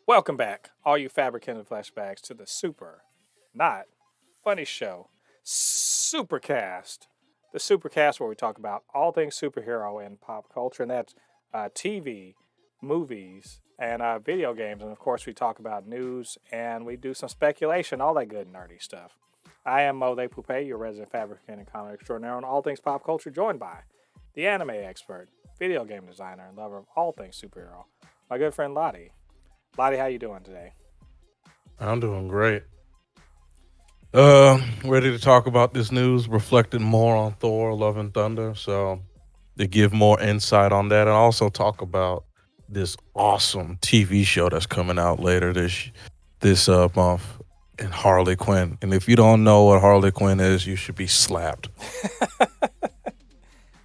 Welcome back, all you Fabricans and Fleshbags, to the super, not funny show, Supercast. The Supercast, where we talk about all things superhero and pop culture, and that's TV, movies, and video games. And of course, we talk about news and we do some speculation, all that good nerdy stuff. I am Mo De Poupe, your resident fabricant and comic extraordinaire on all things pop culture, joined by the anime expert, video game designer, and lover of all things superhero, my good friend Ladi. Ladi, how you doing today? I'm doing great. Ready to talk about this news, reflecting more on Thor: Love and Thunder. So to give more insight on that, and also talk about this awesome TV show that's coming out later this month, and Harley Quinn. And if you don't know what Harley Quinn is, you should be slapped.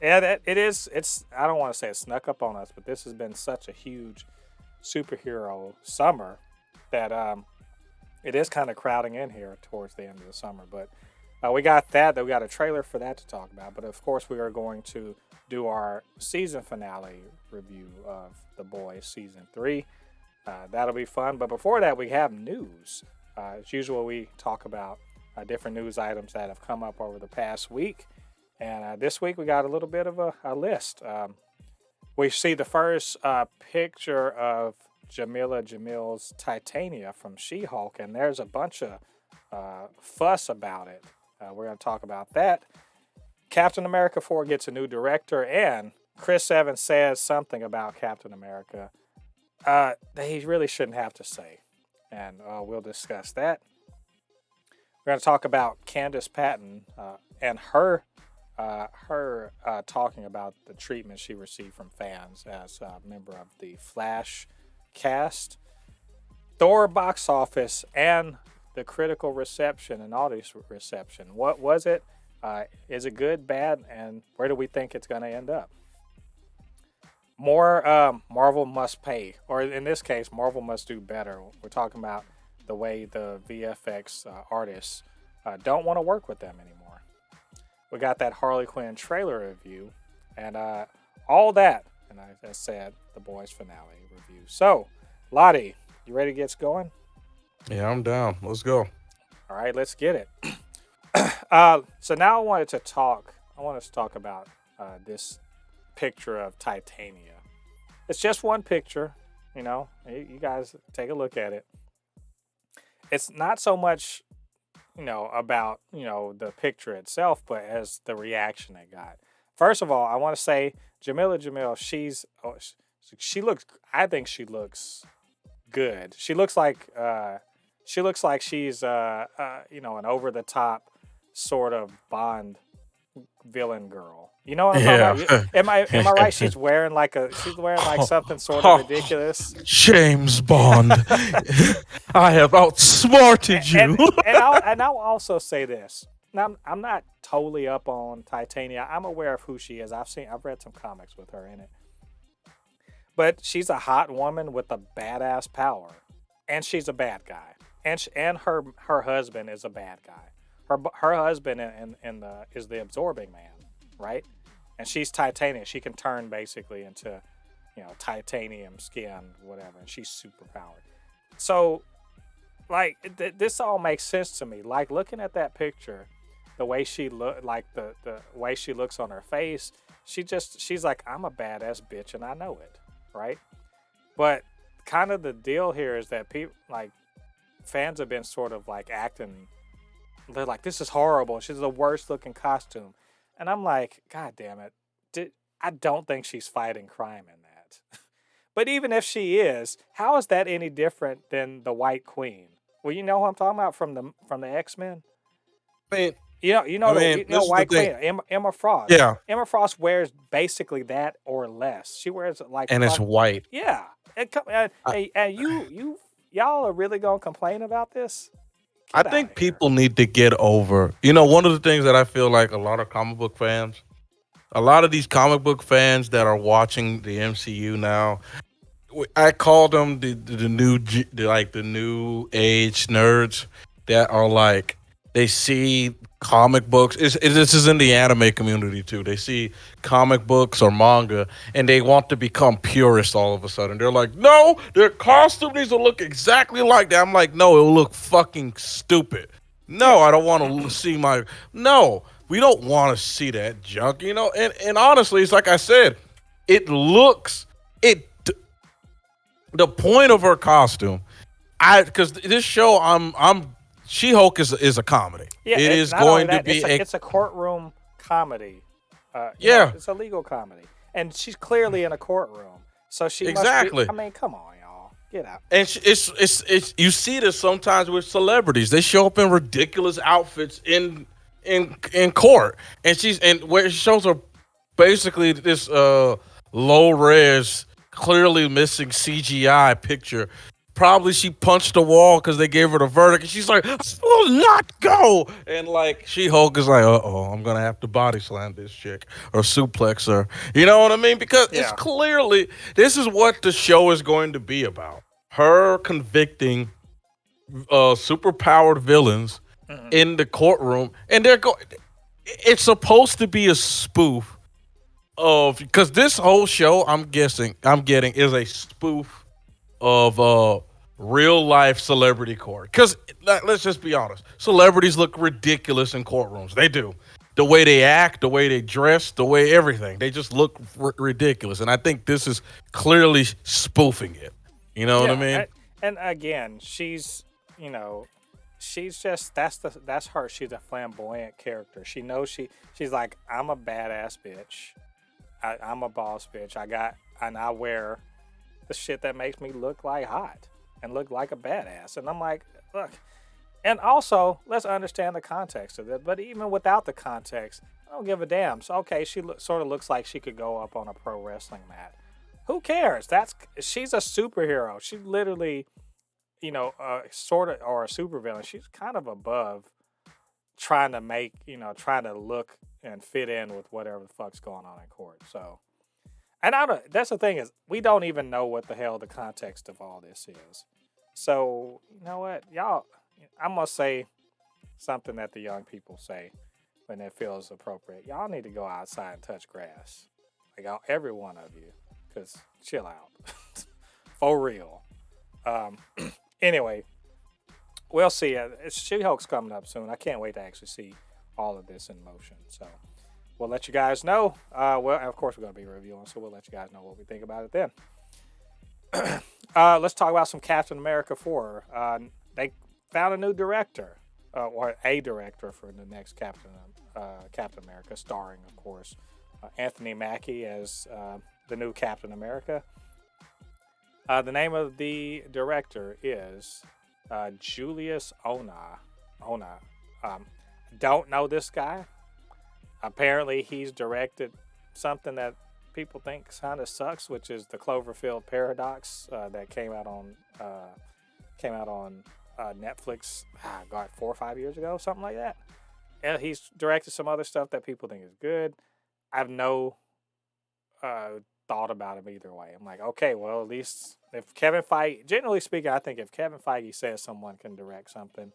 Yeah, it is. It's. I don't want to say it snuck up on us, but this has been such a huge superhero summer that it is kind of crowding in here towards the end of the summer. But we got that. We got a trailer for that to talk about. But of course, we are going to do our season finale review of The Boys season 3. That'll be fun. But before that, we have news. As usual, we talk about different news items that have come up over the past week. And this week, we got a little bit of a list. We see the first picture of Jamila Jamil's Titania from She-Hulk, and there's a bunch of fuss about it. We're going to talk about that. Captain America 4 gets a new director, and Chris Evans says something about Captain America that he really shouldn't have to say, and we'll discuss that. We're going to talk about Candice Patton and her talking about the treatment she received from fans as a member of the Flash cast, Thor box office, and the critical reception and audience reception. What was it? Is it good, bad, and where do we think it's going to end up? More Marvel must pay, or in this case, Marvel must do better. We're talking about the way the VFX artists don't want to work with them anymore. We got that Harley Quinn trailer review, and all that, and as I said, the Boys finale review. So, Ladi, you ready to get going? Yeah, I'm down. Let's go. All right, let's get it. So now I wanted to talk about this picture of Titania. It's just one picture, you guys take a look at it. It's not so much about, the picture itself, but as the reaction it got. First of all, I want to say Jamila Jamil, I think she looks good. She looks like she's an over the top sort of Bond villain girl. You know what I'm talking about? Am I right? She's wearing like something sort of ridiculous. James Bond, I have outsmarted you. And I'll also say this. Now, I'm not totally up on Titania. I'm aware of who she is. I've read some comics with her in it. But she's a hot woman with a badass power, and she's a bad guy. And her husband is a bad guy. Her husband is the absorbing man, right? And she's Titania. She can turn basically into, titanium skin, whatever. And she's super powered. So, this all makes sense to me. Like looking at that picture, the way she the way she looks on her face, she's like, I'm a badass bitch, and I know it, right? But kind of the deal here is that people fans have been sort of acting. They're like, this is horrible. She's the worst looking costume. And I'm like, God damn it. I don't think she's fighting crime in that. But even if she is, how is that any different than the White Queen? Well, you know who I'm talking about from the X-Men? I mean, White Queen, Emma Frost. Yeah. Emma Frost wears basically that or less. She wears and it's white. Yeah. And y'all are really gonna complain about this? I think people need to get over. One of the things that I feel like a lot of these comic book fans that are watching the MCU now, I call them the new age nerds that are they see comic books. This is in the anime community too. They see comic books or manga and they want to become purists all of a sudden. They're like, no, their costume needs to look exactly like that. I'm like, no, it'll look fucking stupid. No, Yeah. I don't want to see my. No, we don't want to see that junk, you know. And honestly, it's like I said, it looks it. The point of her costume, because this show, I'm She-Hulk is a comedy. Yeah, It is not only going to that, be it's a courtroom comedy. yeah, It's a legal comedy, and she's clearly in a courtroom, so she exactly. must be. I mean, come on, y'all, get out. And it's you see this sometimes with celebrities. They show up in ridiculous outfits in court, and where it shows her basically this low res, clearly missing CGI picture. Probably she punched the wall because they gave her the verdict, and she's like, "I will not go." And like She-Hulk is like, I'm gonna have to body slam this chick or suplex her." You know what I mean? Because it's Yeah, clearly this is what the show is going to be about: her convicting superpowered villains hmm in the courtroom, and they're going. It's supposed to be a spoof of because this whole show, I'm getting is a spoof of real life celebrity court. Because let's just be honest, celebrities look ridiculous in courtrooms. They do. The way they act, the way they dress, the way everything, they just look ridiculous. And I think this is clearly spoofing it. You know what I yeah, mean? and again, you know, she's just that's her. She's a flamboyant character. She knows she's like, I'm a badass bitch. I'm a boss bitch. I wear the shit that makes me look like hot and look like a badass. And I'm like, look. And also, let's understand the context of it. But even without the context, I don't give a damn. So okay, sort of looks like she could go up on a pro wrestling mat. Who cares? She's a superhero. She literally, sort of, or a supervillain. She's kind of above trying to look and fit in with whatever the fuck's going on in court. So, and that's the thing is, we don't even know what the hell the context of all this is. So, you know what, y'all, I'm gonna say something that the young people say when it feels appropriate. Y'all need to go outside and touch grass, like every one of you, because chill out, for real. Um, anyway, we'll see. She-Hulk's coming up soon. I can't wait to actually see all of this in motion. So we'll let you guys know. Well, of course, we're going to be reviewing, so we'll let you guys know what we think about it then. Let's talk about some Captain America 4. They found a new director, or a director for the next Captain America, starring, of course, Anthony Mackie as the new Captain America. The name of the director is Julius Onah. Don't know this guy. Apparently, he's directed something that people think kind of sucks, which is the Cloverfield Paradox that came out on Netflix. God, 4 or 5 years ago, something like that. And he's directed some other stuff that people think is good. I have no thought about him either way. I'm like, okay, well, at least if Kevin Feige, generally speaking, I think if Kevin Feige says someone can direct something,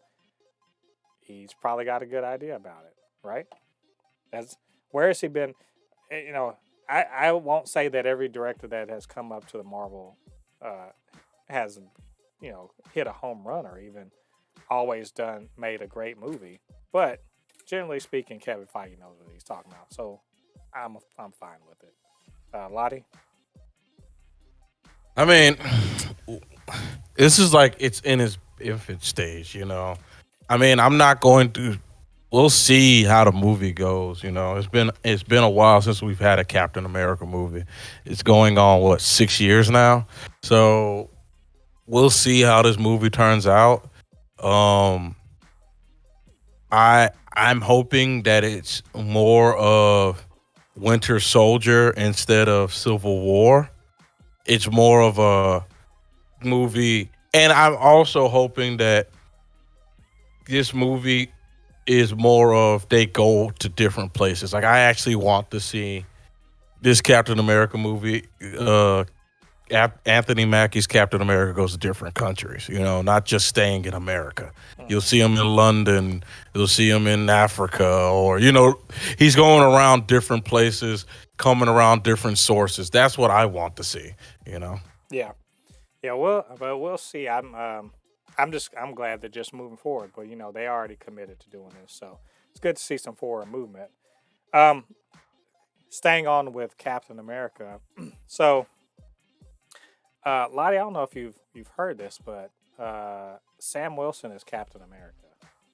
he's probably got a good idea about it, right? Where has he been? I won't say that every director that has come up to the Marvel has, hit a home run or even always made a great movie. But generally speaking, Kevin Feige knows what he's talking about, so I'm fine with it. Ladi? I mean, this is like it's in its infant stage, you know. I mean, I'm not going to. We'll see how the movie goes. You know, it's been a while since we've had a Captain America movie. It's going on 6 years now. So we'll see how this movie turns out. I'm hoping that it's more of Winter Soldier instead of Civil War. It's more of a movie, and I'm also hoping that this movie is more of they go to different places. Like I actually want to see this Captain America movie Anthony Mackie's Captain America goes to different countries, not just staying in America. You'll Mhm. see him in London, you'll see him in Africa, or, he's going around different places, coming around different sources. That's what I want to see, you know? Yeah, yeah. But we'll see. I'm glad they're just moving forward. But they already committed to doing this, so it's good to see some forward movement. Um, Staying on with Captain America. So, Lottie, I don't know if you've heard this, but Sam Wilson is Captain America.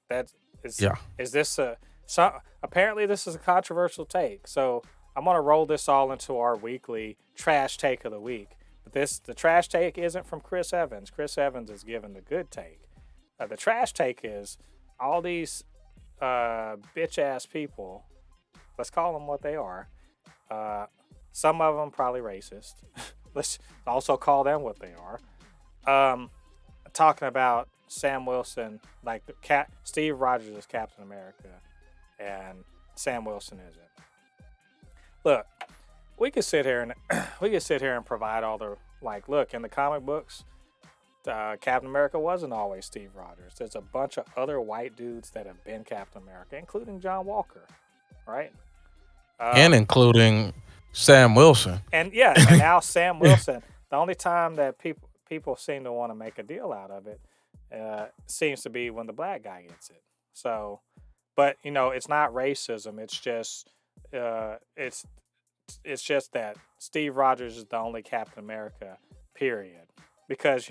That Yeah. is this a so apparently this is a controversial take. So I'm gonna roll this all into our weekly trash take of the week. But the trash take isn't from Chris Evans. Chris Evans is giving the good take. The trash take is all these bitch ass people. Let's call them what they are. Uh, some of them probably racist. Let's also call them what they are. Um, Talking about Sam Wilson, like Steve Rogers is Captain America, and Sam Wilson isn't. Look, we could sit here and we could sit here and provide all the like. Look, in the comic books, Captain America wasn't always Steve Rogers. There's a bunch of other white dudes that have been Captain America, including John Walker, right? And Um, including Sam Wilson. and yeah, and now Sam Wilson. The only time that people seem to want to make a deal out of it seems to be when the black guy gets it. So, but it's not racism. It's just uh, it's it's just that Steve Rogers is the only Captain America. Period. Because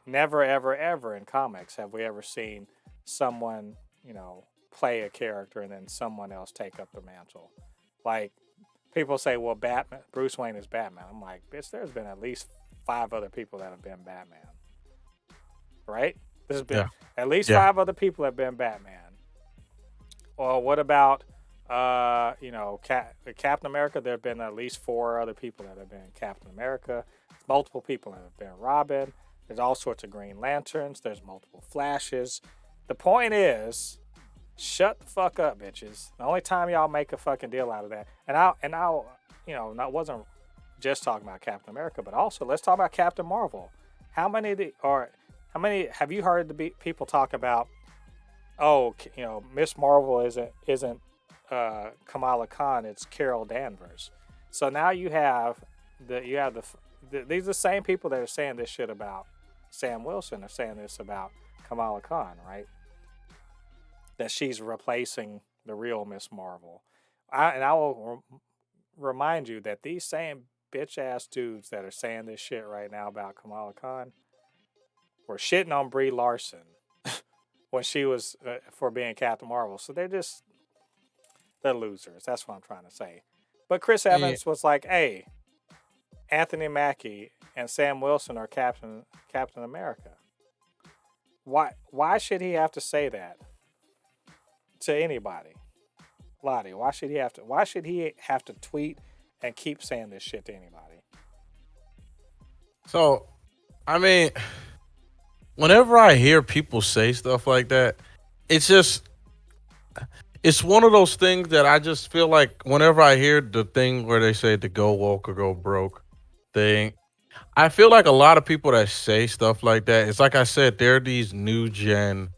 never ever ever in comics have we ever seen someone play a character and then someone else take up the mantle. Like people say, well, Batman, Bruce Wayne is Batman. I'm like, bitch, there's been at least five other people that have been Batman, right? There's been Yeah. at least Yeah. five other people that have been Batman. Or what about, Captain America? There have been at least four other people that have been Captain America. Multiple people that have been Robin. There's all sorts of Green Lanterns. There's multiple Flashes. The point is, shut the fuck up, bitches. The only time y'all make a fucking deal out of that, and I'll, not wasn't just talking about Captain America, but also let's talk about Captain Marvel. How many have you heard people talk about? Oh, Miss Marvel isn't Kamala Khan. It's Carol Danvers. So now these are the same people that are saying this shit about Sam Wilson are saying this about Kamala Khan, right? That she's replacing the real Miss Marvel. I will remind you that these same bitch ass dudes that are saying this shit right now about Kamala Khan were shitting on Brie Larson when she was for being Captain Marvel. So they're losers. That's what I'm trying to say. But Chris And, Evans was like, "Hey, Anthony Mackie and Sam Wilson are Captain America. Why should he have to say that to anybody? Lottie, why should he have to tweet and keep saying this shit to anybody?" so, I mean, whenever I hear people say stuff like that, it's just it's one of those things that I just feel like whenever I hear the thing where they say to go woke or go broke thing, I feel like a lot of people that say stuff like that, it's like I said, they're these new gen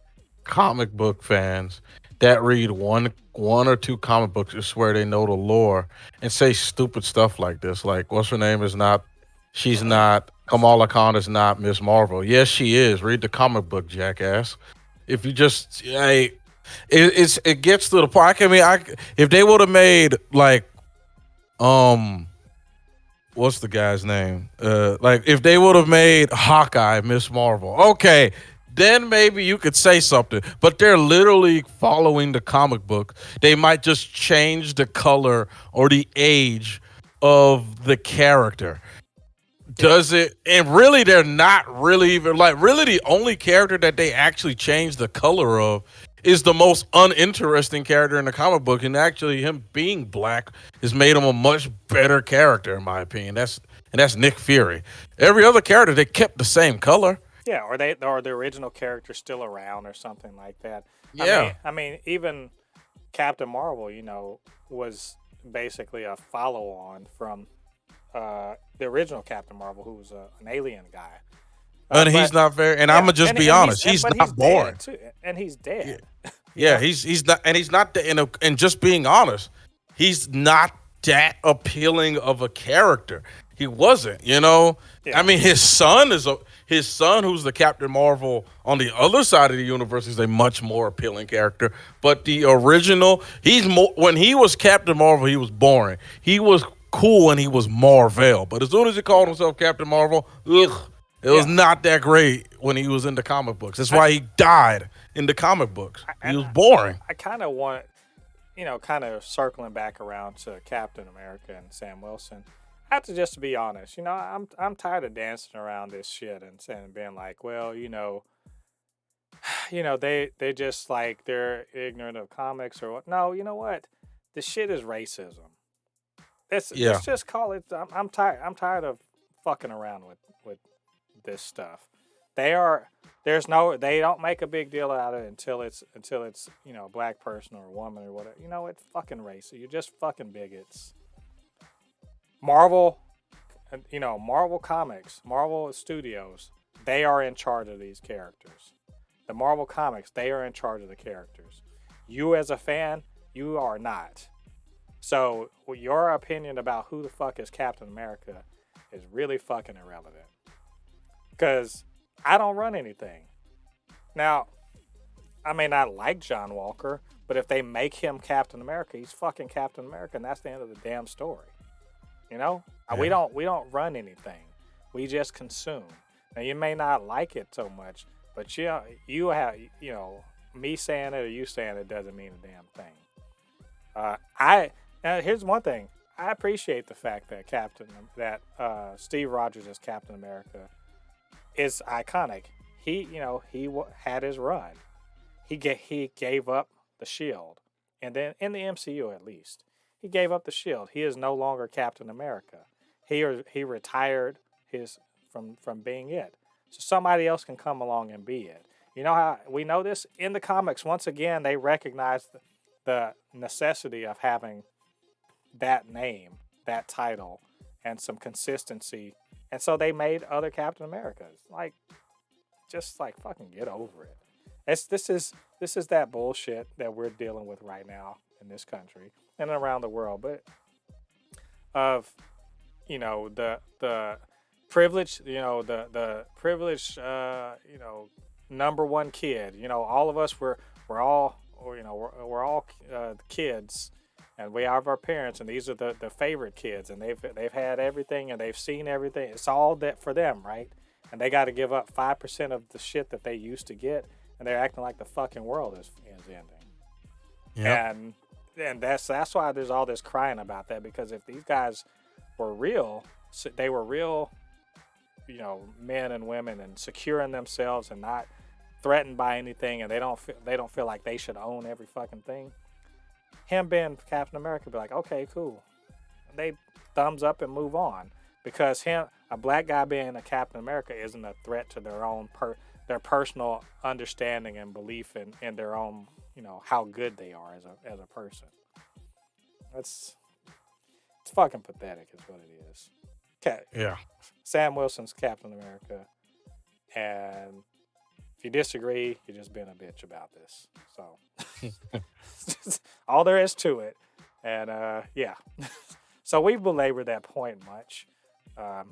comic book fans that read one or two comic books and swear they know the lore and say stupid stuff like this. Like, what's her name is not she's not Kamala Khan is not Miss Marvel. Yes, she is. Read the comic book, jackass. If you just it gets to the point. If they would have made like um what's the guy's name? Like if they would have made Hawkeye Miss Marvel, okay, then maybe you could say something. But they're literally following the comic book. They might just change the color or the age of the character. Yeah, Does it? And really, they're not really even like really the only character that they actually changed the color of is the most uninteresting character in the comic book, and actually him being black has made him a much better character in my opinion. That's Nick Fury. Every other character they kept the same color. yeah, or the original character still around or something like that. Yeah. I mean, even Captain Marvel, was basically a follow on from the original Captain Marvel, who was an alien guy. And he's not very. And I'm gonna just be honest. He's not boring. Dead too, and he's dead. Yeah, he's not, and he's not. And just being honest, he's not that appealing of a character. He wasn't. I mean, his son, who's the Captain Marvel on the other side of the universe, is a much more appealing character. But the original, when he was Captain Marvel, he was boring. He was cool when he was Marvel, but as soon as he called himself Captain Marvel, it was not that great when he was in the comic books. That's why he died in the comic books. He was boring. I kind of want, kind of circling back around to Captain America and Sam Wilson. I have to just be honest. I'm tired of dancing around this shit and being like, well, they just like they're ignorant of comics or what. No, you know what? This shit is racism. Let's just call it. I'm tired. I'm tired of fucking around with this stuff. They don't make a big deal out of it until it's a black person or a woman or whatever. It's fucking racist. You're just fucking bigots. Marvel Comics, Marvel Studios, they are in charge of these characters. The Marvel Comics, they are in charge of the characters. You as a fan, you are not. So your opinion about who the fuck is Captain America is really fucking irrelevant. Because I don't run anything. Now, I may not like John Walker, but if they make him Captain America, he's fucking Captain America, and that's the end of the damn story. We don't run anything. We just consume. Now you may not like it so much, but you have me saying it or you saying it doesn't mean a damn thing. Now here's one thing. I appreciate the fact that Steve Rogers as Captain America is iconic. He had his run. He gave up the shield, and then in the MCU at least. He gave up the shield. He is no longer Captain America. He retired from being it. So somebody else can come along and be it. You know how we know this? In the comics, once again, they recognize the necessity of having that name, that title, and some consistency. And so they made other Captain Americas. Just fucking get over it. This is that bullshit that we're dealing with right now in this country and around the world, but of the privilege, the privileged number one kid. All of us we're all kids, and we have our parents, and these are the favorite kids, and they've had everything and they've seen everything. It's all that for them, right? And they got to give up 5% of the shit that they used to get, and they're acting like the fucking world is ending. Yep. And that's why there's all this crying about that, because if these guys were real, they were real, men and women, and secure in themselves and not threatened by anything, and they don't feel like they should own every fucking thing. Him being Captain America, be like, okay, cool. They thumbs up and move on, because a black guy being a Captain America isn't a threat to their own their personal understanding and belief in their own, how good they are as a person. It's fucking pathetic is what it is. Yeah. Sam Wilson's Captain America, and if you disagree, you're just being a bitch about this. So all there is to it. And so we've belabored that point much. But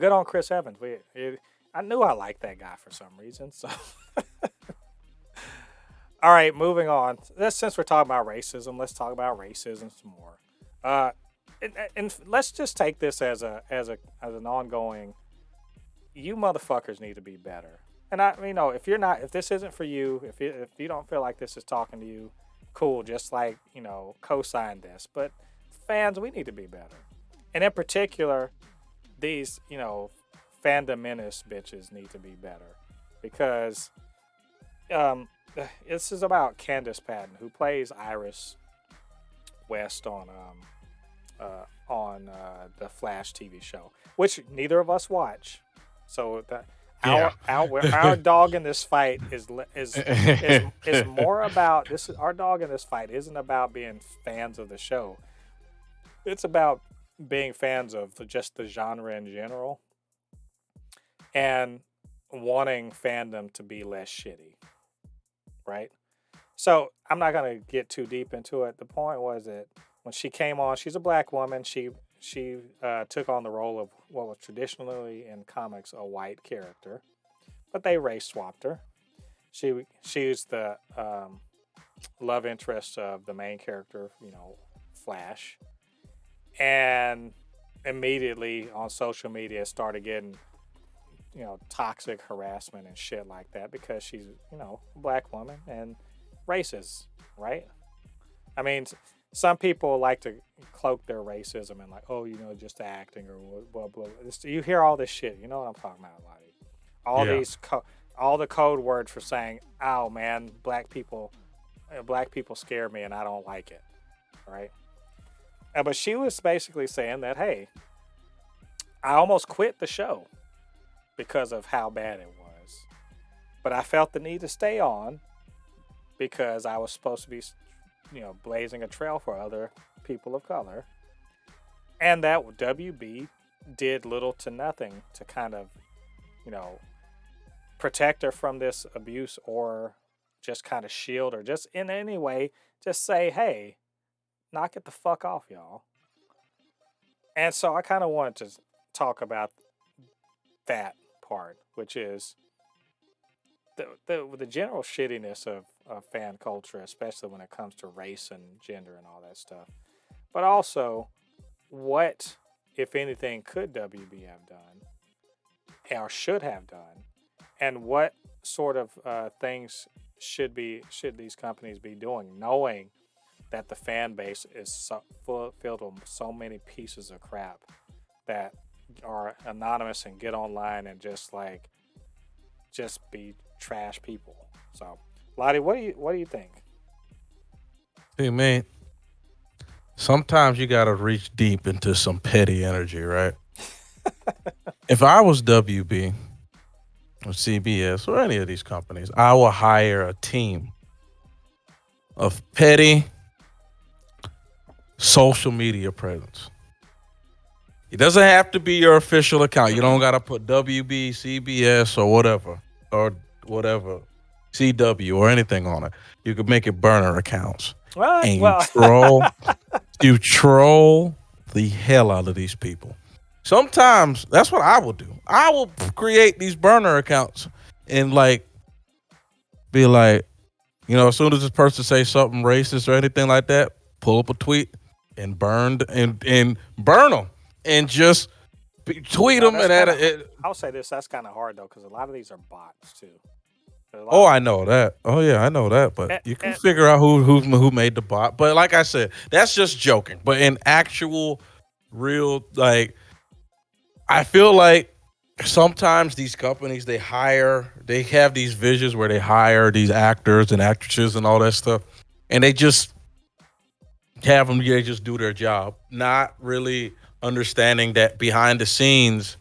good on Chris Evans. I knew I liked that guy for some reason. So all right, moving on. Since we're talking about racism, let's talk about racism some more. And let's just take this as an ongoing. You motherfuckers need to be better. And if this isn't for you, if you don't feel like this is talking to you, cool. Just co-sign this. But fans, we need to be better. And in particular, these fandom menace bitches need to be better, because this is about Candice Patton, who plays Iris West on the Flash TV show, which neither of us watch. So our dog in this fight is more about this. Our dog in this fight isn't about being fans of the show. It's about being fans of just the genre in general and wanting fandom to be less shitty, right? So I'm not gonna get too deep into it. The point was that when she came on, she's a black woman. She took on the role of what was traditionally in comics a white character, but they race swapped her. She's the love interest of the main character, Flash, and immediately on social media started getting toxic harassment and shit like that because she's a black woman and racist, right? I mean, some people like to cloak their racism and like, oh, just acting or blah blah. You hear all this shit. You know what I'm talking about, Ladi? All Yeah. these, all the code words for saying, "Oh man, black people scare me and I don't like it," right? But she was basically saying that, hey, I almost quit the show because of how bad it was, but I felt the need to stay on because I was supposed to be, blazing a trail for other people of color. And that WB did little to nothing to kind of, protect her from this abuse or just kind of shield or just in any way, just say, hey, knock it the fuck off, y'all. And so I kind of wanted to talk about that part, which is the general shittiness of fan culture, especially when it comes to race and gender and all that stuff. But also, what, if anything, could WB have done or should have done, and what sort of things should these companies be doing, knowing that the fan base is filled with so many pieces of crap that are anonymous and get online and just be trash people. So, Ladi, what do you think? See, man, sometimes you got to reach deep into some petty energy, right? If I was WB or CBS or any of these companies, I will hire a team of petty social media presence. It doesn't have to be your official account. You don't got to put WB, CBS, or whatever, CW or anything on it. You could make it burner accounts. What? And Well, you troll the hell out of these people. Sometimes that's what I will do. I will create these burner accounts and be like, as soon as this person says something racist or anything like that, pull up a tweet and burn them and just tweet them and add it. I'll say this: that's kind of hard though, because a lot of these are bots too. Oh, I know that. Oh yeah, I know that. But you can figure out who made the bot. But like I said, that's just joking. But in actual, real, I feel like sometimes these companies they have these visions where they hire these actors and actresses and all that stuff, and they just have them. They just do their job, not really understanding that behind the scenes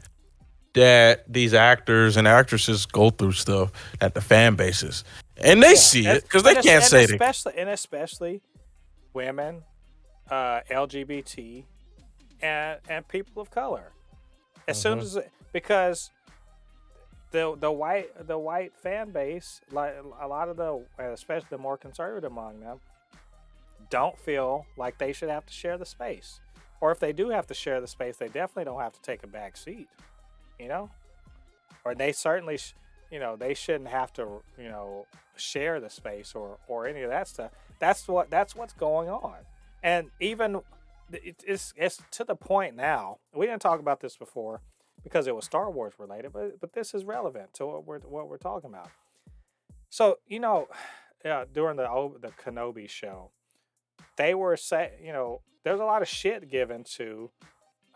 that these actors and actresses go through stuff at the fan bases, and they see it because they can't say it. Especially women, LGBT, and people of color. As soon as because the white fan base, like a lot of especially the more conservative among them, don't feel like they should have to share the space, or if they do have to share the space, they definitely don't have to take a back seat. Or they certainly, they shouldn't have to, share the space or any of that stuff. That's what's going on. And even it's to the point now. We didn't talk about this before because it was Star Wars related, but this is relevant to what we're talking about. So during the Kenobi show, they were saying, there's a lot of shit given to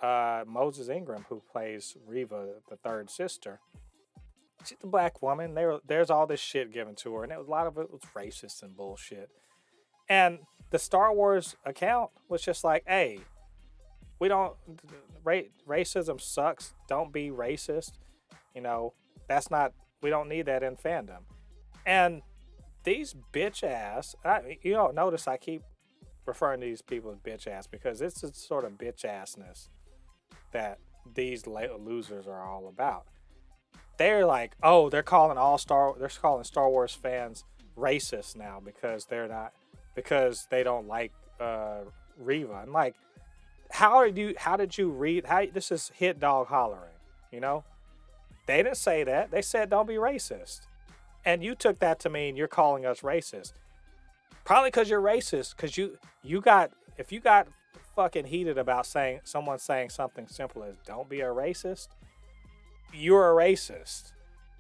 Moses Ingram, who plays Reva, the third sister. She's a black woman. There's all this shit given to her, and a lot of it was racist and bullshit. And the Star Wars account was just like, hey, we don't, racism sucks. Don't be racist. That's not, we don't need that in fandom. And these bitch ass, notice I keep referring to these people as bitch ass because it's the sort of bitch assness that these losers are all about. They're like, oh, they're calling Star Wars fans racist now because because they don't like Reva. And like, how did you read? How this is hit dog hollering? You know, they didn't say that. They said don't be racist, and you took that to mean you're calling us racist. Probably because you're racist. Because if you got fucking heated about someone saying something simple as "don't be a racist," you're a racist,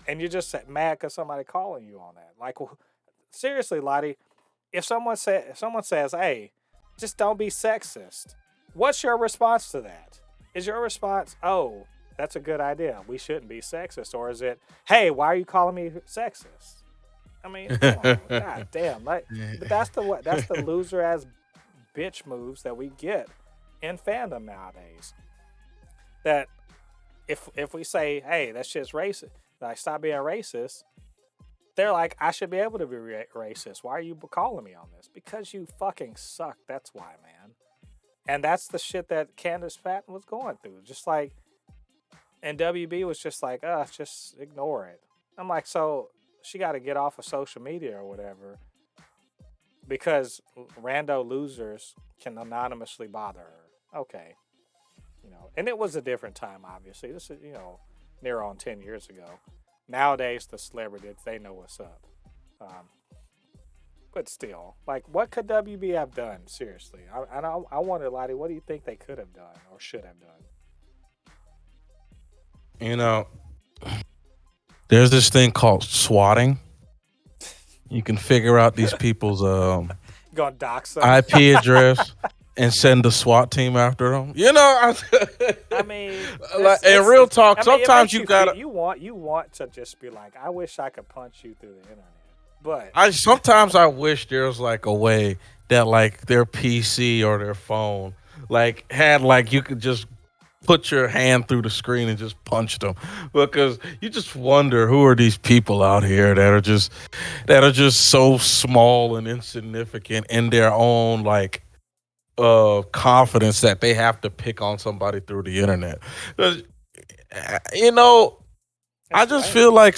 and you're just mad because somebody calling you on that. Like, seriously, Ladi, if someone says, "Hey, just don't be sexist," what's your response to that? Is your response, "Oh, that's a good idea. We shouldn't be sexist," or is it, "Hey, why are you calling me sexist?" I mean, come on, god damn, like, but that's the loser ass bitch moves that we get in fandom nowadays. That if we say, "Hey, that shit's racist," like stop being racist, they're like, "I should be able to be racist. Why are you calling me on this?" Because you fucking suck. That's why, man. And that's the shit that Candice Patton was going through. Just like, and WB was just like, just ignore it. I'm like, so she got to get off of social media or whatever because rando losers can anonymously bother her. Okay. And it was a different time, obviously. This is, near on 10 years ago. Nowadays, the celebrities, they know what's up. But still, like, what could WB have done? Seriously. I wonder, Ladi, what do you think they could have done or should have done? There's this thing called swatting. You can figure out these people's Gonna dox them. IP address and send the SWAT team after them. I mean, like, in real talk, sometimes you gotta. You want to just be like, I wish I could punch you through the internet. But sometimes I wish there was like a way that like their PC or their phone like had like you could just put your hand through the screen and just punch them, because you just wonder who are these people out here that are just so small and insignificant in their own like confidence that they have to pick on somebody through the internet. I just feel like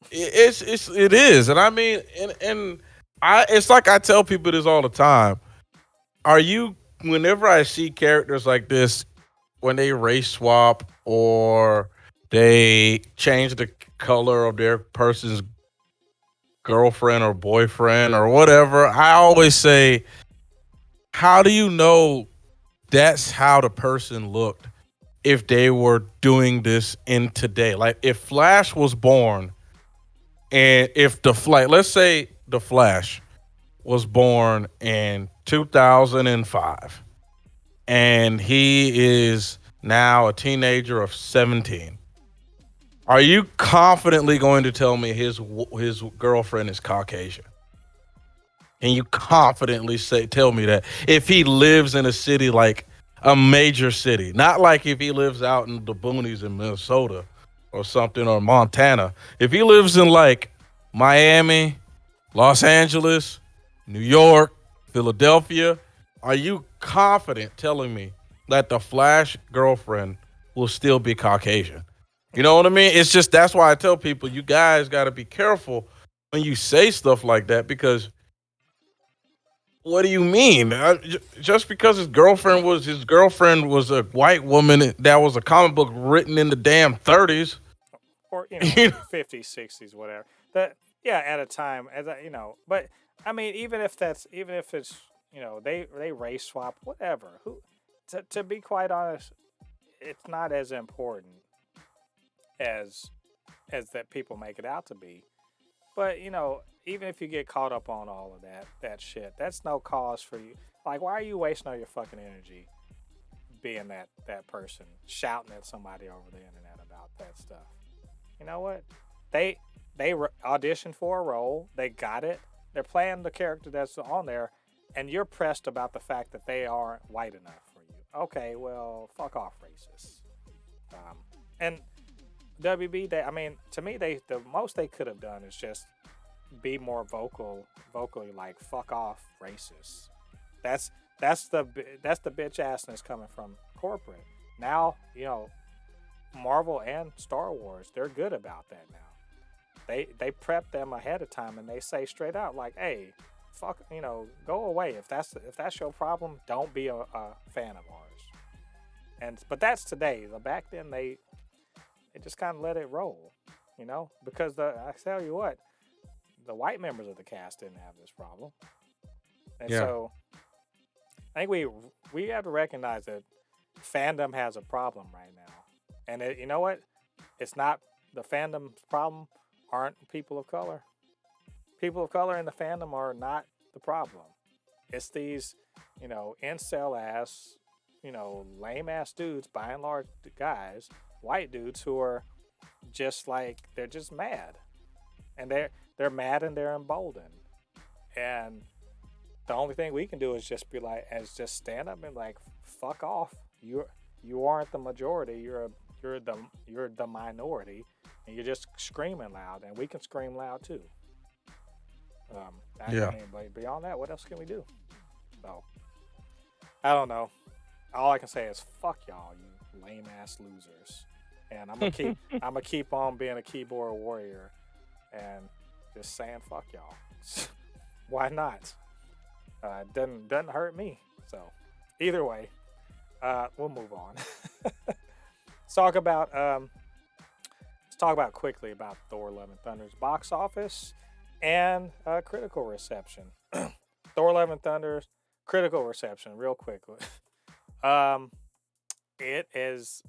it is, and I mean, and it's like I tell people this all the time. Whenever I see characters like this, when they race swap or they change the color of their person's girlfriend or boyfriend or whatever, I always say, how do you know that's how the person looked if they were doing this in today? Like, if Flash was born and if let's say the Flash was born in 2005 and he is now a teenager of 17. Are you confidently going to tell me his girlfriend is Caucasian? Can you confidently tell me that if he lives in a city like a major city, not like if he lives out in the boonies in Minnesota or something, or Montana, if he lives in like Miami, Los Angeles, New York, Philadelphia, are you confident telling me that the Flash girlfriend will still be Caucasian? You know what I mean? It's just, that's why I tell people, you guys got to be careful when you say stuff like that, because what do you mean? Just because his girlfriend was a white woman that was a comic book written in the damn 30s. Or, 50s, 60s, whatever. At a time, but I mean, even if it's, they race swap, whatever. To be quite honest, it's not as important as that people make it out to be. But even if you get caught up on all of that shit, that's no cause for you. Like, why are you wasting all your fucking energy being that person, shouting at somebody over the internet about that stuff? You know what? They auditioned for a role. They got it. They're playing the character that's on there, and you're pressed about the fact that they aren't white enough for you. Okay, well, fuck off, racists. And WB, to me, the most they could have done is just be more vocally like, fuck off, racists. that's the bitch assness coming from corporate. Now, Marvel and Star Wars, they're good about that now. They prep them ahead of time and they say straight out like, "Hey, fuck, go away if that's your problem. Don't be a fan of ours." But that's today. Back then they just kind of let it roll, because I tell you what, the white members of the cast didn't have this problem, and Yeah. so I think we have to recognize that fandom has a problem right now, and you know what? It's not the fandom's problem. Aren't people of color? People of color in the fandom are not the problem. It's these, incel ass, lame ass dudes, by and large guys, white dudes who are just like they're just mad, and they're mad and they're emboldened, and the only thing we can do is just be like, as just stand up and like, fuck off. You aren't the majority. You're the minority, and you're just screaming loud, and we can scream loud too. Yeah. But beyond that, what else can we do? So I don't know. All I can say is fuck y'all, you lame ass losers. And I'm gonna keep on being a keyboard warrior, and just saying fuck y'all. Why not? Doesn't hurt me. So either way, we'll move on. let's talk about let's talk about quickly about Thor: Love and Thunder's box office and critical reception. Thor: Love and Thunder's critical reception, real quickly. um, it is.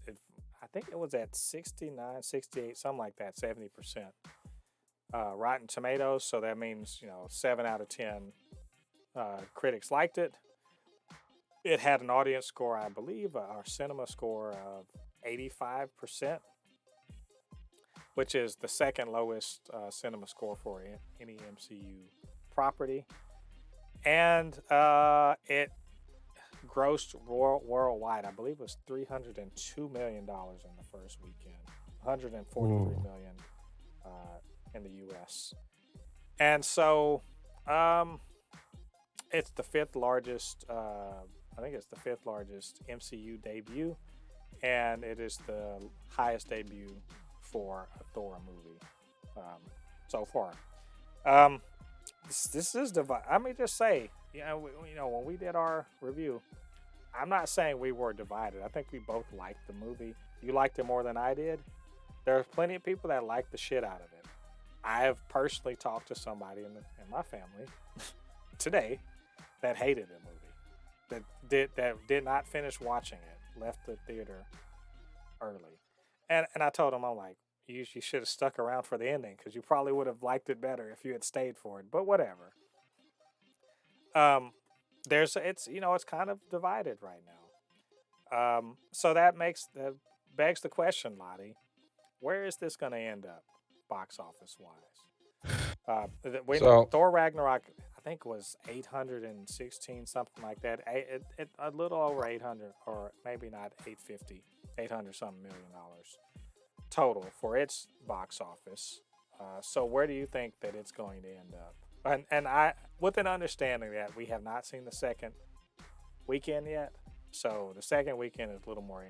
I think it was at 69, 68, something like that, 70%. Rotten Tomatoes, so that means 7 out of 10 critics liked it. It had an audience score, I believe, our cinema score of 85%, which is the second lowest cinema score for any MCU property. And it grossed worldwide, I believe it was $302 million in the first weekend, 143 million in the US. And so it's the fifth largest, I think it's the fifth largest MCU debut, and it is the highest debut for a Thor movie so far. This is divided. I mean, just say, when we did our review, I'm not saying we were divided. I think we both liked the movie. You liked it more than I did. There are plenty of people that liked the shit out of it. I have personally talked to somebody in my family today that hated the movie, that did not finish watching it, left the theater early, and I told him, I'm like, you should have stuck around for the ending because you probably would have liked it better if you had stayed for it. But whatever. It's kind of divided right now. So that begs the question, Lottie, where is this going to end up, box office wise? So Thor Ragnarok, I think, was 816, something like that. A little over 800, or maybe not 850, 800 something million dollars total for its box office. So where do you think that it's going to end up? And I, with an understanding that we have not seen the second weekend yet, so the second weekend is a little more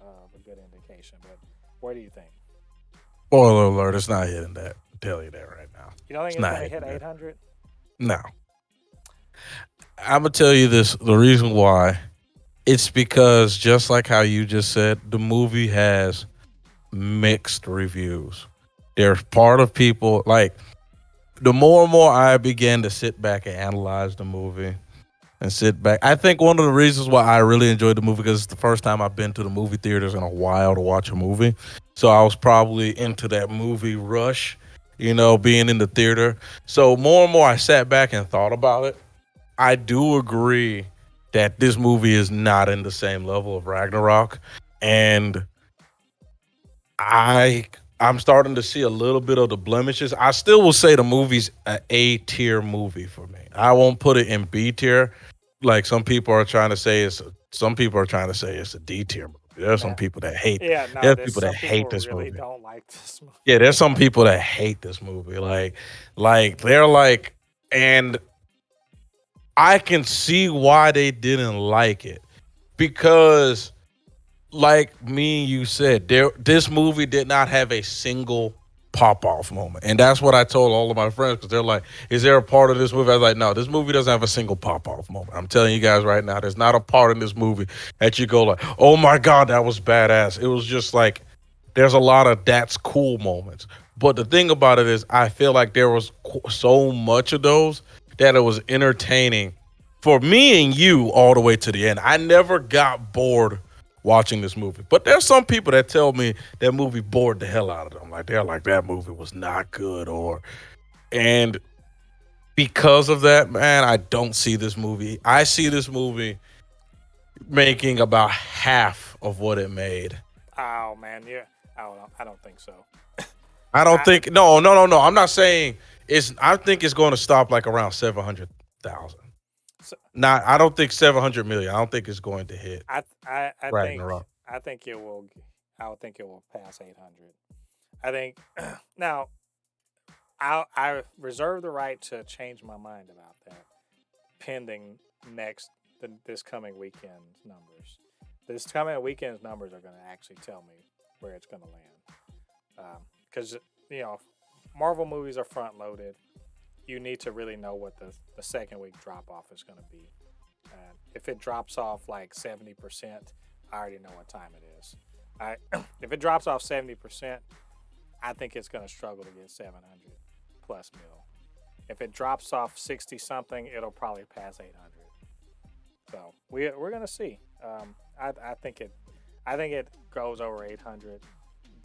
of a good indication. But where do you think? spoiler alert, it's not hitting that. I'll tell you that right now. You don't think It's it's not going to hit hitting that. 800? No. I'm gonna tell you this. The reason why, it's because just like how you just said, the movie has mixed reviews. There's part of people like, the more and more I began to sit back and analyze the movie and sit back. I think one of the reasons why I really enjoyed the movie, because it's the first time I've been to the movie theaters in a while to watch a movie. So I was probably into that movie rush, being in the theater. So more and more I sat back and thought about it. I do agree that this movie is not in the same level of Ragnarok. And I'm starting to see a little bit of the blemishes. I still will say the movie's an A tier movie for me. I won't put it in B tier. Like some people are trying to say some people are trying to say it's a D tier movie. There's some Nah. people that hate. Yeah, no. There's There's people that some people hate who this really movie. don't like this movie. Yeah, there's some people that hate this movie. Like they're like, and I can see why they didn't like it because, like me and you said, this movie did not have a single pop off moment, and that's what I told all of my friends because they're like, "Is there a part of this movie?" I was like, "No, this movie doesn't have a single pop off moment." I'm telling you guys right now, there's not a part in this movie that you go like, "Oh my god, that was badass." It was just like there's a lot of that's cool moments. But the thing about it is, I feel like there was so much of those that it was entertaining for me and you all the way to the end. I never got bored watching this movie. But there's some people that tell me that movie bored the hell out of them. Like they're like that movie was not good and because of that, man, I don't see this movie. I see this movie making about half of what it made. Oh man, yeah. I don't think so. I don't I think no. I'm not saying it's I think it's going to stop like around 700,000. so, Not I don't think 700 million. I don't think it's going to hit I think Ragnarok. I think it will. I would think it will pass 800. I think now I reserve the right to change my mind about that, pending this coming weekend's numbers. This coming weekend's numbers are going to actually tell me where it's going to land. Because you know, Marvel movies are front loaded. You need to really know what the second week drop off is going to be. If it drops off like 70%, I already know what time it is. If it drops off 70%, I think it's going to struggle to get 700 plus mil. If it drops off 60 something, it'll probably pass 800. So we're going to see. I think it goes over 800.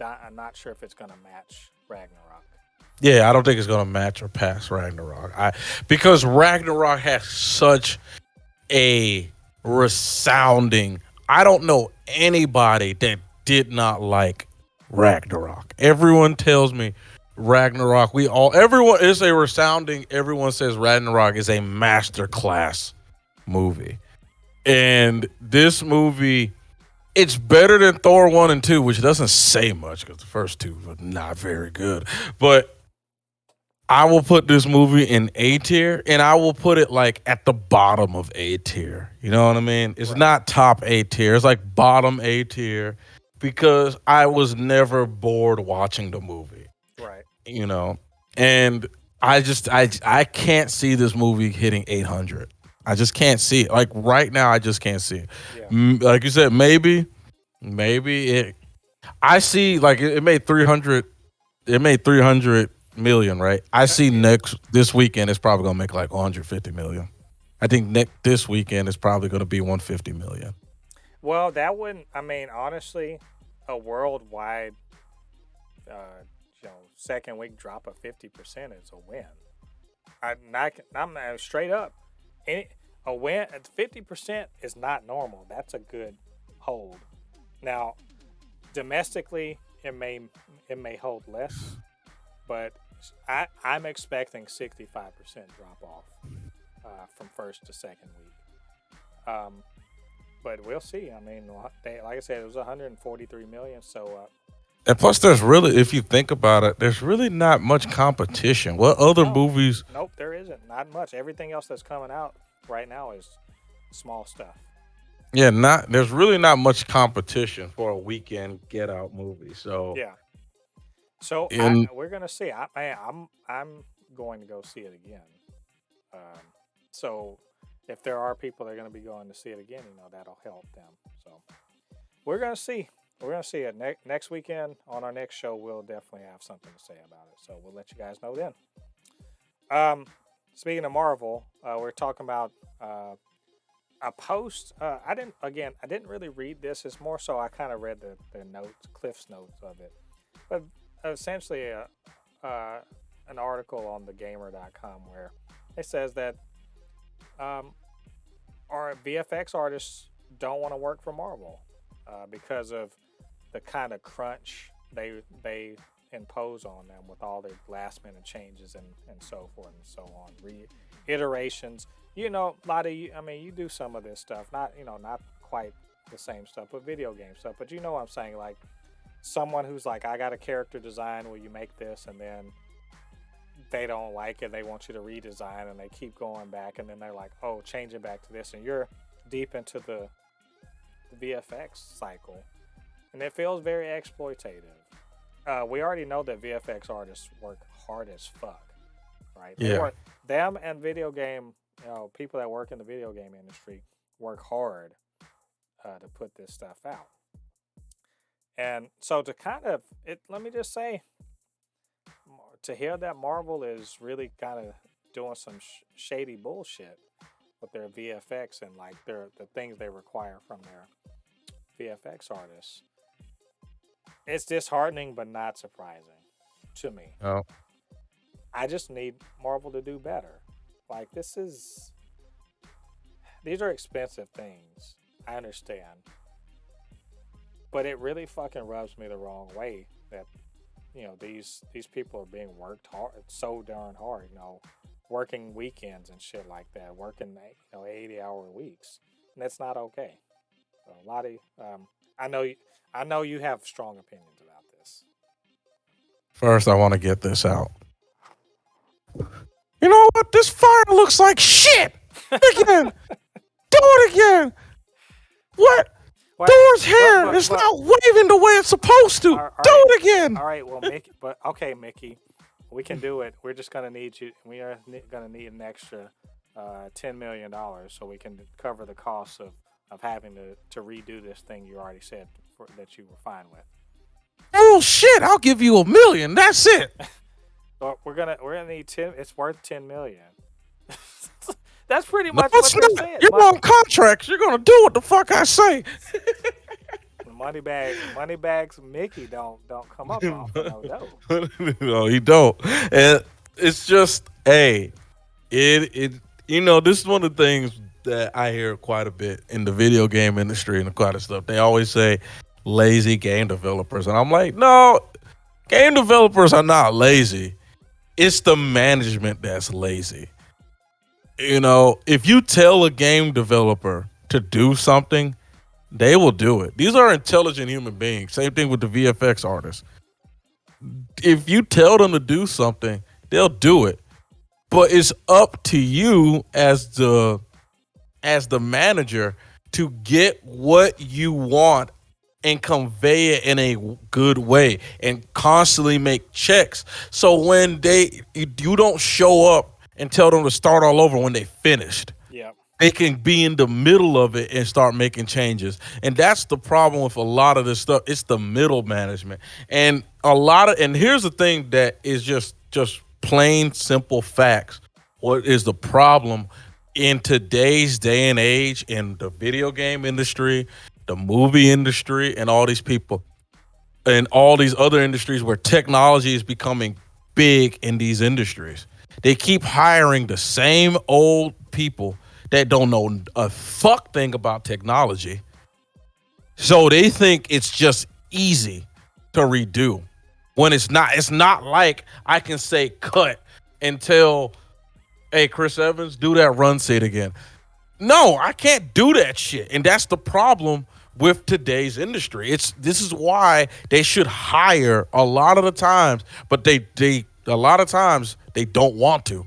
I'm not sure if it's going to match Ragnarok. Yeah, I don't think it's going to match or pass Ragnarok. Because Ragnarok has such a resounding. I don't know anybody that did not like Ragnarok. Everyone tells me Ragnarok. Everyone is a resounding. Everyone says Ragnarok is a masterclass movie, and this movie it's better than Thor 1 and 2, which doesn't say much because the first two were not very good. But I will put this movie in A tier, and I will put it like at the bottom of A tier. You know what I mean? It's Right. not top A tier. It's like bottom A tier because I was never bored watching the movie. Right. You know, and I can't see this movie hitting 800. I just can't see it. Like right now, I just can't see it. Yeah. Like you said, maybe it. I see like it made 300. It made 300 million, right? I see this weekend it's probably gonna make like 150 million. I think this weekend is probably gonna be 150 million. Well, that wouldn't. I mean, honestly, a worldwide, second week drop of 50% is a win. I'm not straight up. A win at 50% is not normal. That's a good hold. Now, domestically, it may hold less, but I'm expecting 65% drop off from first to second week. But we'll see. I mean, like I said, it was 143 million. So, And plus, there's really, if you think about it, there's really not much competition. What other movies? Nope, there isn't. Not much. Everything else that's coming out right now is small stuff. Yeah, there's really not much competition for a weekend get out movie. So Yeah. So and we're gonna see. I'm going to go see it again. Um, so if there are people that are going to be going to see it again, that'll help them. So we're gonna see. We're gonna see it next weekend on our next show. We'll definitely have something to say about it. So we'll let you guys know then. Speaking of Marvel, we're talking about a post. I didn't really read this. It's more so I kind of read the notes, Cliff's notes of it, but essentially an article on thegamer.com where it says that our VFX artists don't want to work for Marvel because of the kind of crunch they impose on them with all their last minute changes and so forth and so on, reiterations. Ladi, I mean, you do some of this stuff, not quite the same stuff, but video game stuff. But you know what I'm saying, like someone who's like, I got a character design, will you make this? And then they don't like it, they want you to redesign, and they keep going back, and then they're like, oh, change it back to this, and you're deep into the VFX cycle, and it feels very exploitative. We already know that VFX artists work hard as fuck, right? They Yeah. work them and video game, people that work in the video game industry work hard to put this stuff out. And so to kind of let me just say, to hear that Marvel is really kind of doing some shady bullshit with their VFX and like the things they require from their VFX artists, it's disheartening but not surprising to me. Oh. I just need Marvel to do better. Like these are expensive things. I understand. But it really fucking rubs me the wrong way that these people are being worked hard, so darn hard, working weekends and shit like that, working 80-hour weeks. And that's not okay. So Ladi, I know you have strong opinions about this. First, I want to get this out. You know what? This fire looks like shit. Again. Do it again. What? Thor's hair is not waving the way it's supposed to. Do it again. All right, well, Mickey, Mickey, we can do it. We're just gonna need you. We are gonna need an extra $10 million so we can cover the costs of having to redo this thing you already said that you were fine with. Oh shit! I'll give you $1 million. That's it. Well, we're gonna need 10. It's worth $10 million. That's pretty much what they're saying. You're on contracts. You're gonna do what the fuck I say. Moneybags Mickey don't come up off no dough. No, he don't. And it's just, hey, this is one of the things that I hear quite a bit in the video game industry and quite a stuff. They always say lazy game developers, and I'm like, no, game developers are not lazy. It's the management that's lazy. If you tell a game developer to do something, they will do it. These are intelligent human beings. Same thing with the VFX artists. If you tell them to do something, they'll do it. But it's up to you as the manager to get what you want and convey it in a good way and constantly make checks. So when you don't show up and tell them to start all over when they finished. Yeah. They can be in the middle of it and start making changes. And that's the problem with a lot of this stuff. It's the middle management. And here's the thing that is just plain simple facts. What is the problem in today's day and age in the video game industry, the movie industry, and all these people and all these other industries where technology is becoming big in these industries? They keep hiring the same old people that don't know a fuck thing about technology. So they think it's just easy to redo when it's not. It's not like I can say cut and tell, hey, Chris Evans, do that run set again. No, I can't do that shit. And that's the problem with today's industry. This is why they should hire a lot of the times, but a lot of times they don't want to.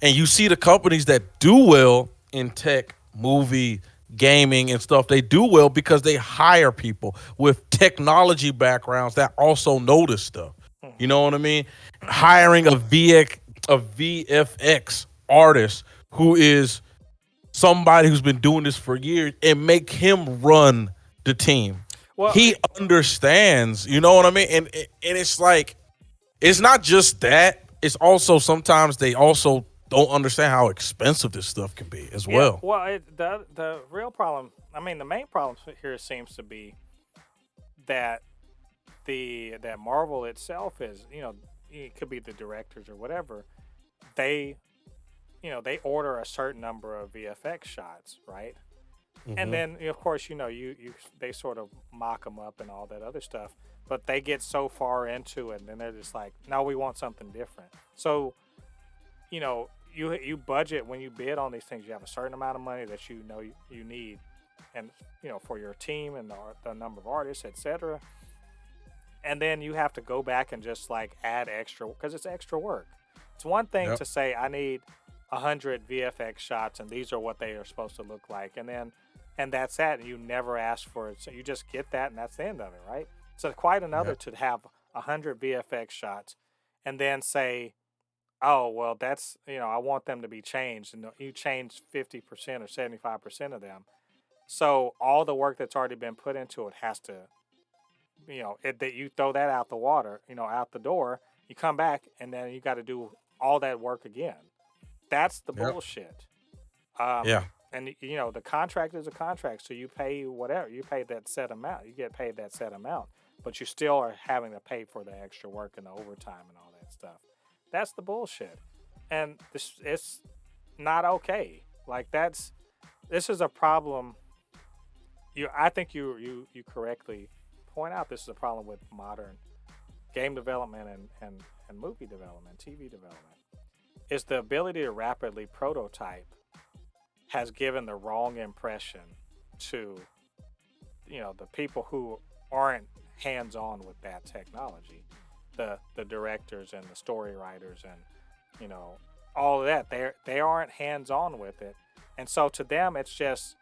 And you see the companies that do well in tech, movie, gaming, and stuff, they do well because they hire people with technology backgrounds that also know this stuff. You know what I mean? Hiring a VFX artist who is somebody who's been doing this for years and make him run the team. Well, he understands, you know what I mean? And it's like, it's not just that. It's also sometimes they also don't understand how expensive this stuff can be as well. Well, the real problem, the main problem here seems to be that that Marvel itself is, it could be the directors or whatever. They order a certain number of VFX shots, right? Mm-hmm. And then of course, they sort of mock them up and all that other stuff. But they get so far into it, and then they're just like, no, we want something different. So, you budget when you bid on these things. You have a certain amount of money that you need, and for your team and the number of artists, etc. And then you have to go back and just like add extra because it's extra work. It's one thing Yep. to say I need 100 VFX shots and these are what they are supposed to look like, and that's that, and you never ask for it, so you just get that, and that's the end of it, right? So quite another Yep. to have 100 VFX shots, and then say, oh well, that's I want them to be changed, and you change 50% or 75% of them. So all the work that's already been put into it has to, that you throw that out the water, out the door. You come back, and then you got to do all that work again. That's the Yep. bullshit. Um, Yeah. and the contract is a contract, so you pay whatever you pay that set amount. You get paid that set amount, but you still are having to pay for the extra work and the overtime and all that stuff. That's the bullshit, and it's not okay. Like this is a problem. I think you correctly point out this is a problem with modern game development and movie development, TV development. Is the ability to rapidly prototype has given the wrong impression to the people who aren't hands on with that technology, the directors and the story writers and you know all of that. They aren't hands on with it, and so to them it's just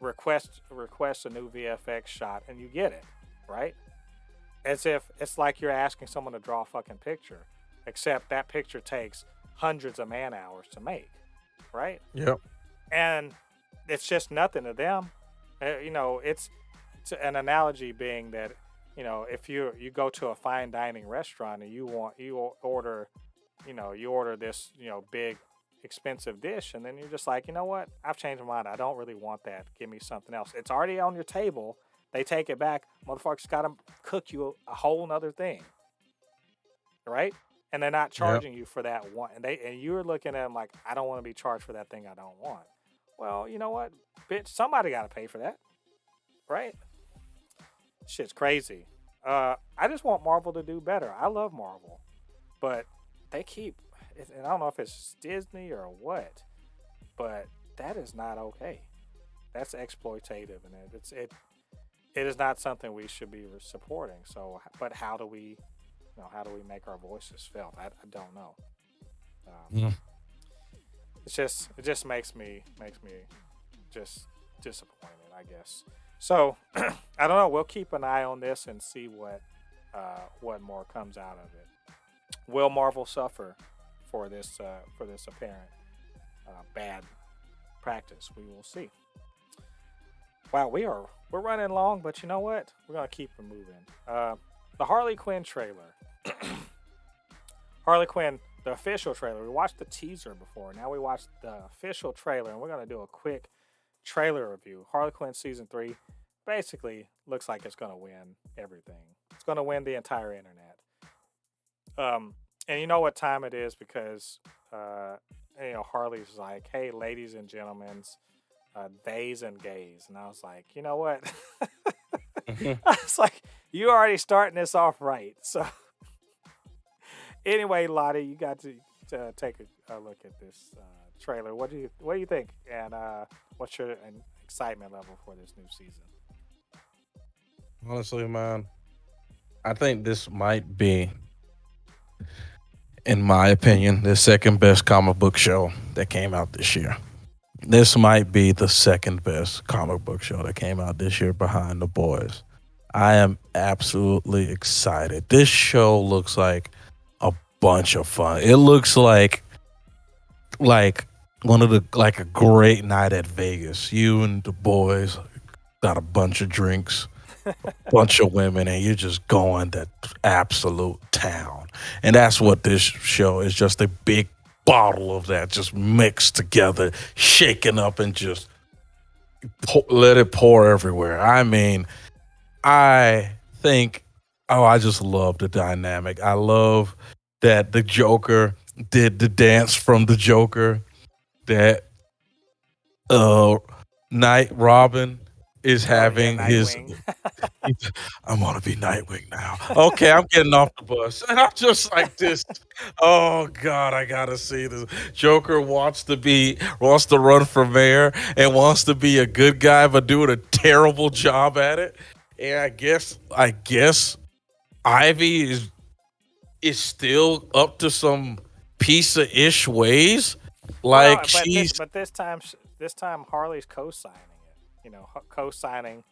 request a new VFX shot and you get it, right? As if it's like you're asking someone to draw a fucking picture, except that picture takes hundreds of man hours to make, right? Yep. And it's just nothing to them. It's an analogy being that if you go to a fine dining restaurant and you order this big expensive dish, and then you're just like, you know what, I've changed my mind, I don't really want that, give me something else. It's already on your table. They take it back, motherfuckers got to cook you a whole nother thing, right? And they're not Yep. charging you for that one, and you're looking at them like, I don't want to be charged for that thing I don't want. Well, you know what, bitch, somebody got to pay for that, right? Shit's crazy. I just want Marvel to do better. I love Marvel, but they keep, and I don't know if it's Disney or what, but that is not okay. That's exploitative, and it is not something we should be supporting. So, but how do we make our voices felt? I don't know. Um, Mm. it just makes me just disappointed, I guess. So I don't know. We'll keep an eye on this and see what more comes out of it. Will Marvel suffer for this apparent bad practice? We will see. Wow, we're running long, but you know what? We're gonna keep it moving. The Harley Quinn trailer. Harley Quinn, the official trailer. We watched the teaser before. Now we watched the official trailer, and we're gonna do a quick trailer review. Harley Quinn season 3 basically looks like it's gonna win everything. It's gonna win the entire internet. And you know what time it is because Harley's like, "Hey, ladies and gentlemen, theys and gays," and I was like, you know what? Mhm. I was like, you already starting this off right. So anyway, Lottie, you got to take a look at this trailer. What do you think? And what's your excitement level for this new season? Honestly, man, I think this might be, in my opinion, the second best comic book show that came out this year. This might be the second best comic book show that came out this year behind The Boys. I am absolutely excited. This show looks like a bunch of fun. It looks like one of the like a great night at Vegas. You and the boys got a bunch of drinks, bunch of women, and you're just going to absolute town. And that's what this show is, just a big bottle of that just mixed together, shaken up, and just let it pour everywhere. I mean, I think, oh, I just love the dynamic. I love that the Joker did the dance from the Joker, that uh Night Robin is Oh yeah, having his Nightwing. I want to be Nightwing now. Okay, I'm getting off the bus. And I'm just like this. Oh God, I gotta see this. Joker wants to run for mayor and wants to be a good guy, but doing a terrible job at it. And I guess Ivy is still up to some pizza-ish ways. Well, Like she's this time Harley's co-signing it. Co-signing,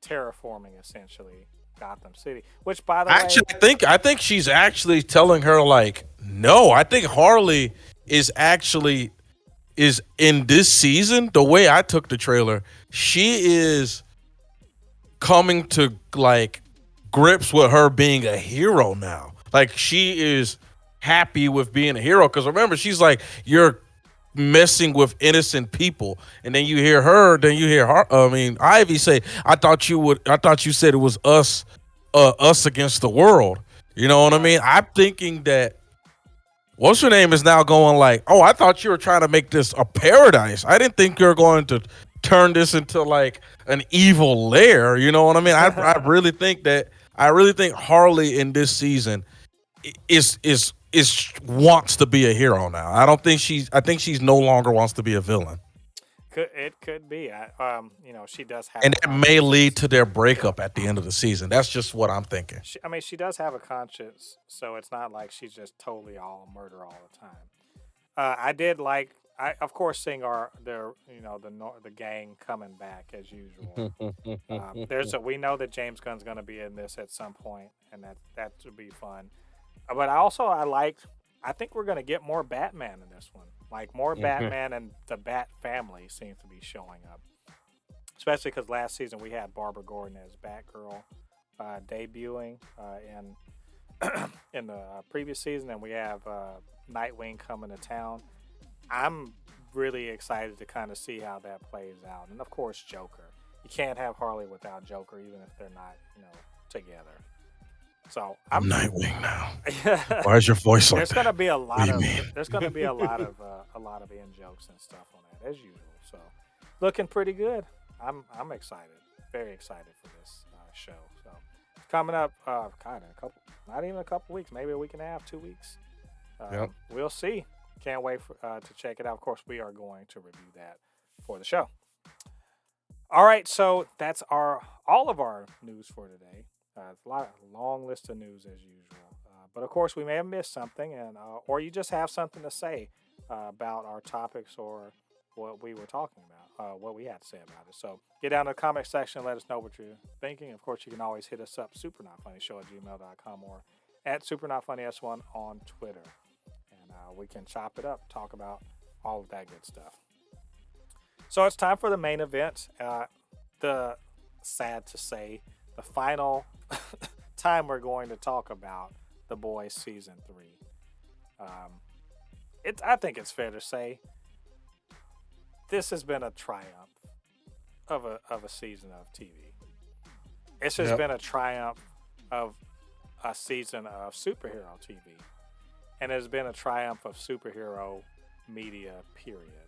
terraforming essentially Gotham City. Which, by the way, actually, I think she's actually telling her like, no. I think Harley is in this season. The way I took the trailer, she is coming to like grips with her being a hero now. Like she is happy with being a hero because remember she's like, you're messing with innocent people, and then you hear Ivy say, I thought you said it was us against the world. You know what I mean? I'm thinking that what's her name is now going like, oh, I thought you were trying to make this a paradise. I didn't think you're going to turn this into like an evil lair. You know what I mean? I really think Harley in this season is wants to be a hero now. I think she's no longer wants to be a villain. Could be. She does have, And that may lead to their breakup at the end of the season. That's just what I'm thinking. She does have a conscience, so it's not like she's just totally all murder all the time. I did like, of course, seeing the gang coming back as usual. We know that James Gunn's going to be in this at some point, and that would be fun. But I think we're going to get more Batman in this one. Like more Batman, and the Bat family seems to be showing up. Especially because last season we had Barbara Gordon as Batgirl debuting in the previous season, and we have Nightwing coming to town. I'm really excited to kind of see how that plays out. And of course, Joker. You can't have Harley without Joker, even if they're not, together. So I'm Nightwing now. Why is your voice like that? There's gonna be a lot of in jokes and stuff on that as usual. So looking pretty good. I'm excited, very excited for this show. So coming up, not even a couple weeks, maybe a week and a half, 2 weeks. We'll see. Can't wait to check it out. Of course, we are going to review that for the show. All right, so that's all of our news for today. It's a long list of news as usual. But of course, we may have missed something, or you just have something to say about our topics or what we were talking about, what we had to say about it. So get down to the comment section and let us know what you're thinking. Of course, you can always hit us up, supernotfunnyshow@gmail.com or at supernotfunnys1 on Twitter. And we can chop it up, talk about all of that good stuff. So it's time for the main event. Sad to say, the final time we're going to talk about The Boys Season 3. I think it's fair to say this has been a triumph of a season of TV. It's just been a triumph of a season of superhero TV. And it's been a triumph of superhero media, period.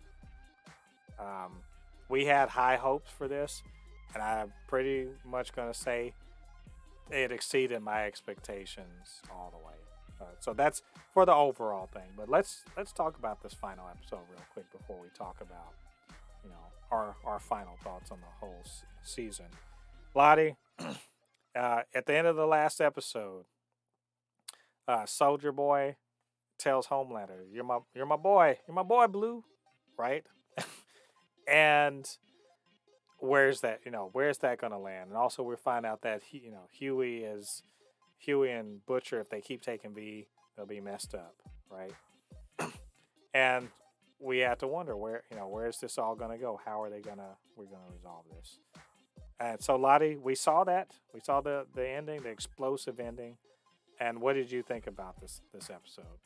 We had high hopes for this, and I'm pretty much going to say it exceeded my expectations all the way. So that's for the overall thing. But let's talk about this final episode real quick before we talk about our final thoughts on the whole season. Ladi, at the end of the last episode, Soldier Boy tells Homelander, "You're my boy, Blue," right? And where's that going to land? And also we find out that Huey and Butcher, if they keep taking V, they'll be messed up, right? And we have to wonder where's this all going to go? How are we're going to resolve this? And so Ladi, we saw the ending, the explosive ending. And what did you think about this episode?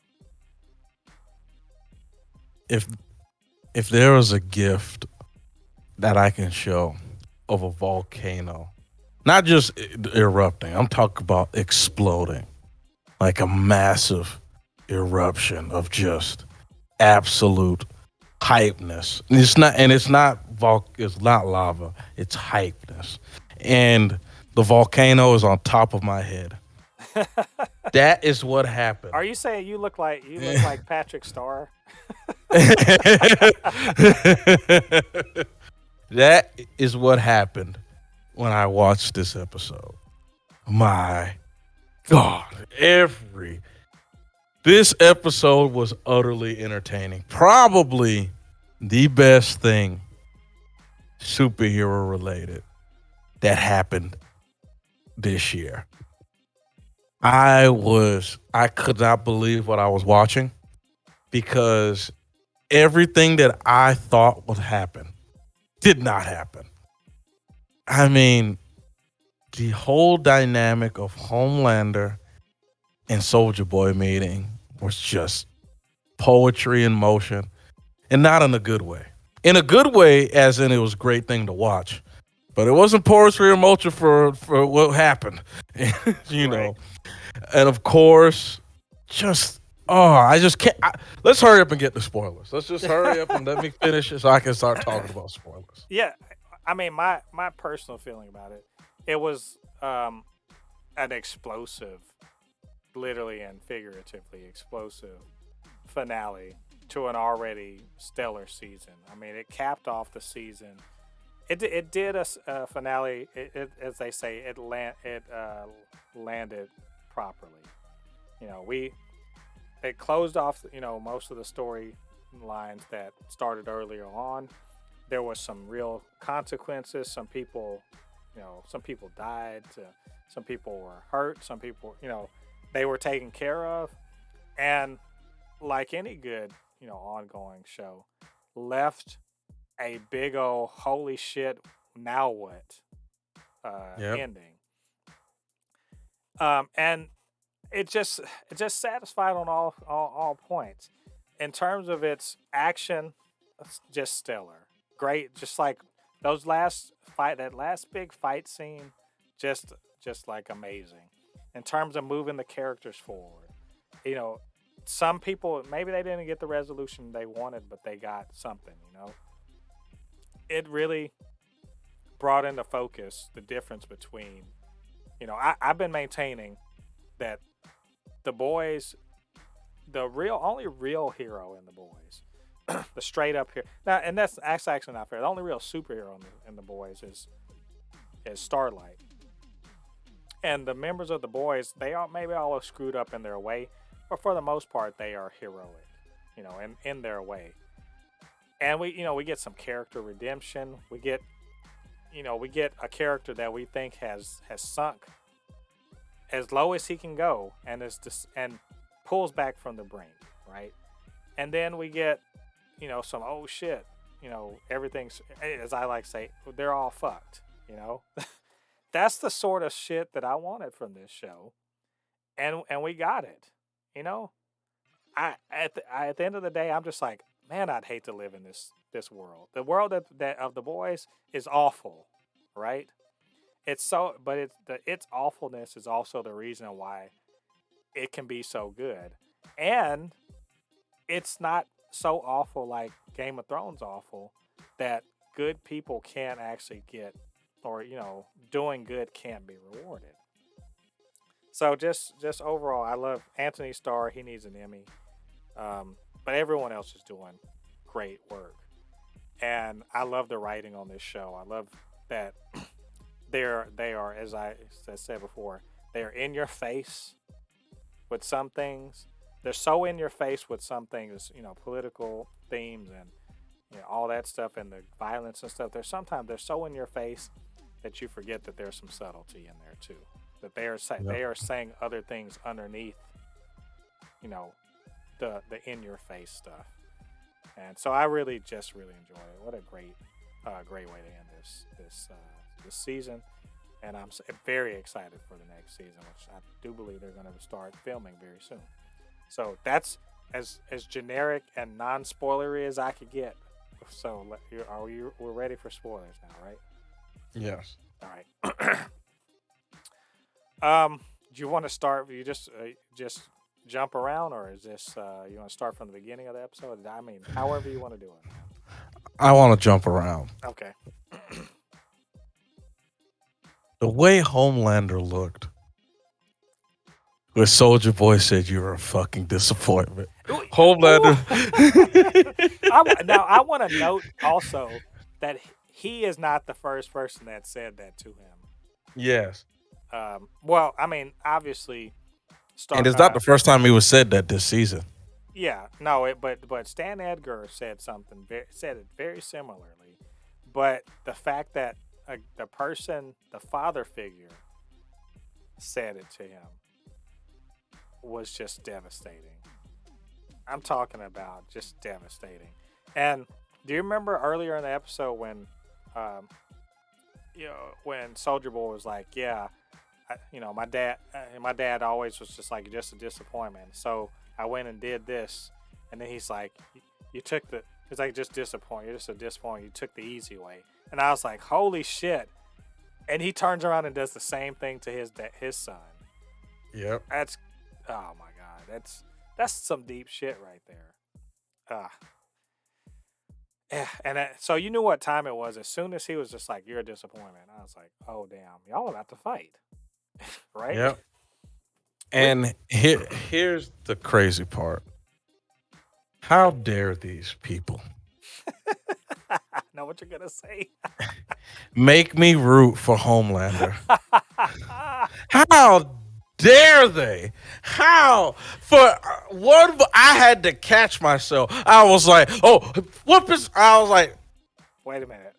If there was a gift that I can show of a volcano, not just erupting, I'm talking about exploding, like a massive eruption of just absolute hypeness. It's not lava, it's hypeness. And the volcano is on top of my head. That is what happened. Are you saying you look like Patrick Starr? That is what happened when I watched this episode. My God, This episode was utterly entertaining. Probably the best thing superhero related that happened this year. I could not believe what I was watching because everything that I thought would happen did not happen. I mean, the whole dynamic of Homelander and Soldier Boy meeting was just poetry in motion, and not in a good way. In a good way, as in it was a great thing to watch, but it wasn't poetry in motion for what happened, you Right. know. And of course, just I just can't. Let's hurry up and get the spoilers. Let's just hurry up and let me finish it so I can start talking about spoilers. Yeah, I mean, my personal feeling about it, it was an explosive, literally and figuratively explosive finale to an already stellar season. I mean, it capped off the season. It did a finale. As they say, it landed properly. You know, it closed off. You know, most of the story lines that started earlier on. There was some real consequences. Some people died. Some people were hurt. Some people, they were taken care of, and like any good, ongoing show, left a big old holy shit. Now what? Yep. Ending. And it just satisfied on all points. In terms of its action, it's just stellar. Great, just like that last big fight scene, just like amazing. In terms of moving the characters forward, you know, some people maybe they didn't get the resolution they wanted, but they got something. It really brought into focus the difference between, I've been maintaining that the boys, the only real hero in the boys, the straight up here now, and that's actually not fair. The only real superhero in the boys is Starlight, and the members of the boys, they are maybe all screwed up in their way, but for the most part they are heroic, in their way. And we get some character redemption. We get a character that we think has sunk as low as he can go, and and pulls back from the brink, right? And then we get, some oh shit, everything's, as I like to say, they're all fucked, That's the sort of shit that I wanted from this show, and we got it, you know. At the end of the day, I'm just like, man, I'd hate to live in this world. The world that of the boys is awful, right? It's so, but its awfulness is also the reason why it can be so good, and it's not so awful like Game of Thrones awful that good people can't actually get, or doing good can't be rewarded. So just overall, I love Anthony Starr. He needs an Emmy, but everyone else is doing great work, and I love the writing on this show. I love that they are, as I said before, they are in your face with some things. They're so in your face with some things, political themes and all that stuff, and the violence and stuff. Sometimes they're so in your face that you forget that there's some subtlety in there too. That Yep. they are saying other things underneath, you know, the in your face stuff. And so I just really enjoy it. What a great way to end this season. And I'm very excited for the next season, which I do believe they're going to start filming very soon. So that's as generic and non-spoilery as I could get. So we're ready for spoilers now, right? Yes. All right. Do you want to start? You just jump around, or is this you want to start from the beginning of the episode? I mean, however you want to do it. I want to jump around. Okay. The way Homelander looked, where Soldier Boy said you were a fucking disappointment. Homelander. Now I want to note also that he is not the first person that said that to him. Yes. Well, I mean, obviously, And Start. it's not the first time he was said that this season. Yeah, no, but Stan Edgar said something said it very similarly, but the fact that the father figure, said it to him was just devastating. I'm talking about just devastating. And do you remember earlier in the episode when, um, when Soldier Boy was like, "Yeah, my dad always was just like just a disappointment. So I went and did this," and then he's like, "You took the." It's like just disappointed. You're just a disappointment. You took the easy way, and I was like, "Holy shit!" And he turns around and does the same thing to his son. Yep. That's, oh my god, that's some deep shit right there. Ah, yeah. And so you knew what time it was as soon as he was just like, "You're a disappointment." I was like, "Oh damn, y'all about to fight." Right? Yep. And here's the crazy part. How dare these people I know what you're gonna say. make me root for Homelander? How dare they? How? For one, I had to catch myself. I was like, oh, what is. I was like, Wait a minute.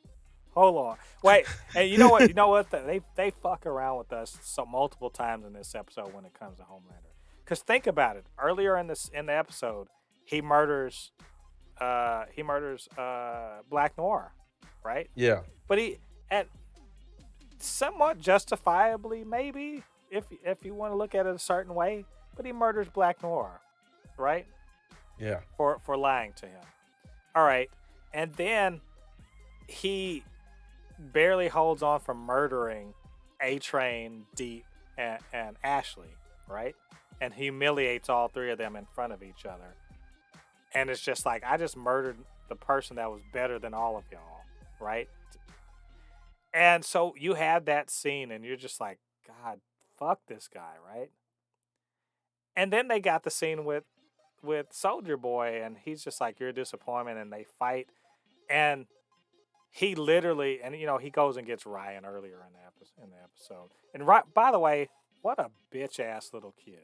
Hold on. Wait. And you know what? You know what? They fuck around with us so multiple times in this episode when it comes to Homelander. Because think about it. Earlier in the episode, he murders Black Noir, right? yeah, But and somewhat justifiably, maybe, if you want to look at it a certain way, but he murders Black Noir, right? yeah, For lying to him. All right. And then he barely holds on from murdering A-Train, Deep, and Ashley, right? And humiliates all three of them in front of each other. And it's just like, I just murdered the person that was better than all of y'all, right? And so you have that scene and you're just like, God, fuck this guy, right? And then they got the scene with Soldier Boy and he's just like, "You're a disappointment," and they fight. And he literally, and he goes and gets Ryan earlier in the episode. And by the way, what a bitch ass little kid.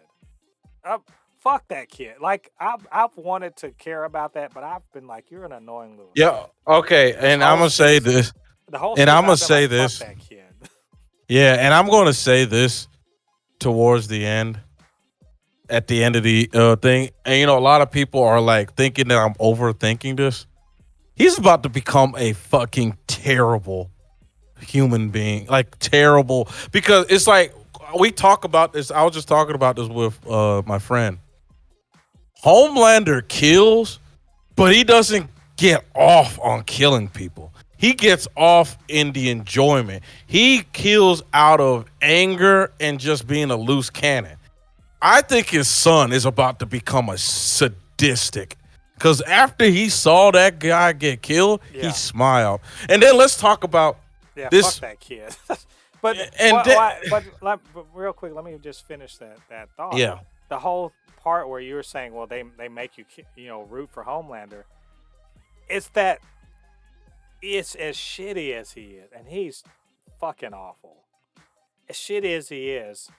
Fuck that kid. Like I've wanted to care about that, but I've been like, "You're an annoying little yeah. kid." Okay, and I'm gonna say this, The whole and season, I'm gonna I've been say like, this. "Fuck that kid." Yeah, and I'm gonna say this towards the end. At the end of the thing, and a lot of people are like thinking that I'm overthinking this. He's about to become a fucking terrible human being, like terrible, because it's like we talk about this. I was just talking about this with my friend. Homelander kills, but he doesn't get off on killing people. He gets off in the enjoyment. He kills out of anger and just being a loose cannon. I think his son is about to become a sadistic. Because after he saw that guy get killed, Yeah. he smiled. And then let's talk about Yeah, this. fuck that kid. but but real quick, let me just finish that thought. Yeah. The whole part where you were saying, well, they make you root for Homelander. It's that it's as shitty as he is, and he's fucking awful. As shitty as he is,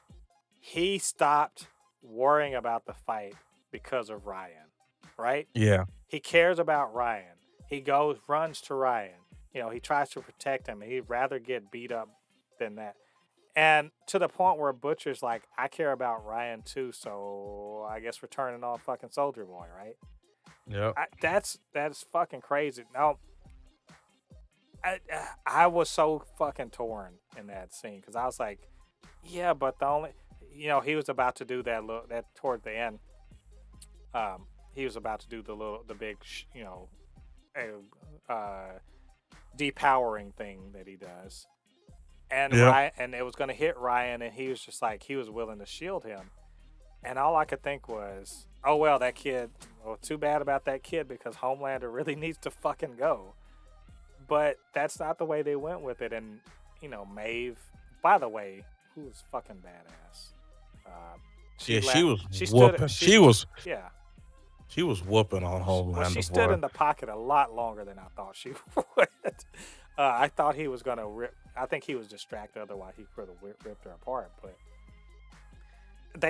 he stopped worrying about the fight because of Ryan, right? Yeah. He cares about Ryan. He runs to Ryan. He tries to protect him. He'd rather get beat up than that. And to the point where Butcher's like, "I care about Ryan too, so I guess we're turning on fucking Soldier Boy," right? Yeah. That's fucking crazy. Now, I was so fucking torn in that scene because I was like, yeah, but the only, he was about to do that toward the end. He was about to do the big, depowering thing that he does, and Ryan, and it was going to hit Ryan, and he was just like, he was willing to shield him, and all I could think was, oh well, that kid. Well, too bad about that kid because Homelander really needs to fucking go. But that's not the way they went with it, and Maeve. By the way, who was fucking badass. She was She whooping. Yeah. She was whooping on Homelander. Well, she stood in the pocket a lot longer than I thought she would. I thought he was gonna rip. I think he was distracted. Otherwise, he could have ripped her apart. But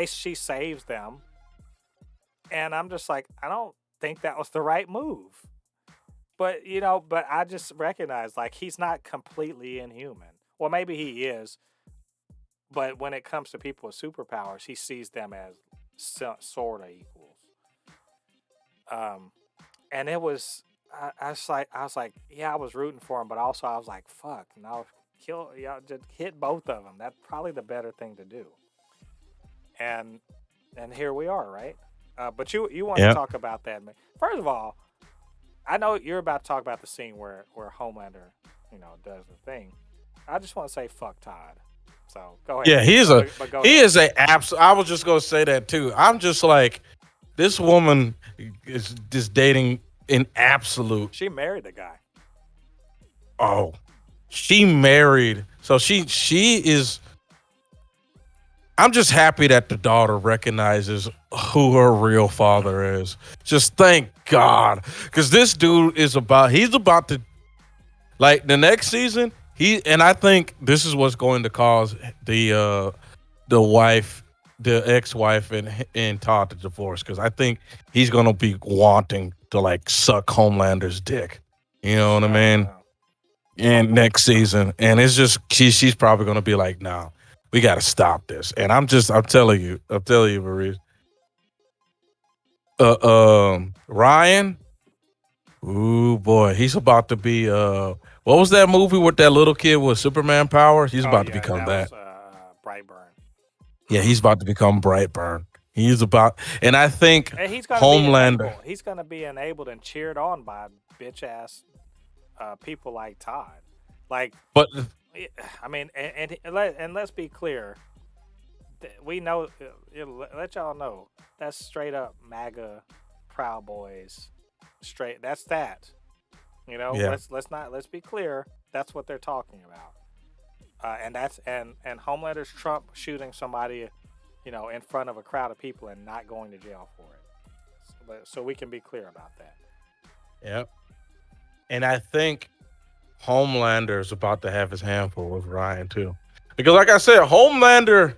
she saves them, and I'm just like, I don't think that was the right move. But but I just recognize like he's not completely inhuman. Well, maybe he is, but when it comes to people with superpowers, he sees them as sort of equals. Um, and it was, I was like, yeah, I was rooting for him, but also I was like, fuck, no, kill, just hit both of them. That's probably the better thing to do. And here we are, right? But you want to Yeah. talk about that? First of all, I know you're about to talk about the scene where Homelander, does the thing. I just want to say fuck Todd. So go ahead. Yeah, But go he ahead. is a I was just gonna say that too. I'm just like, this woman is just dating an absolute. She married the guy. Oh, she married. So she is. I'm just happy that the daughter recognizes who her real father is. Just thank God, because this dude he's about to, like, the next season. And I think this is what's going to cause the wife, the ex-wife, and Todd to divorce, because I think he's gonna be wanting to like suck Homelander's dick. You know what I mean? And next season, and it's just she's probably gonna be like, "No, we got to stop this." And I'm telling you, Maurice. Ryan, ooh boy, he's about to be what was that movie with that little kid with Superman powers? He's about to become that. Was Brightburn. Yeah, he's about to become Brightburn. He's about, and I think And he's gonna Homelander. be enabled. He's gonna be enabled and cheered on by bitch ass people like Todd. Like, But I mean, and let's be clear. We know. Let y'all know that's straight up MAGA Proud Boys. Straight. That's that. yeah, Let's be clear. That's what they're talking about. And that's and Homelander's Trump shooting somebody, in front of a crowd of people and not going to jail for it. So we can be clear about that. yep. And I think Homelander is about to have his handful with Ryan too, because like I said, Homelander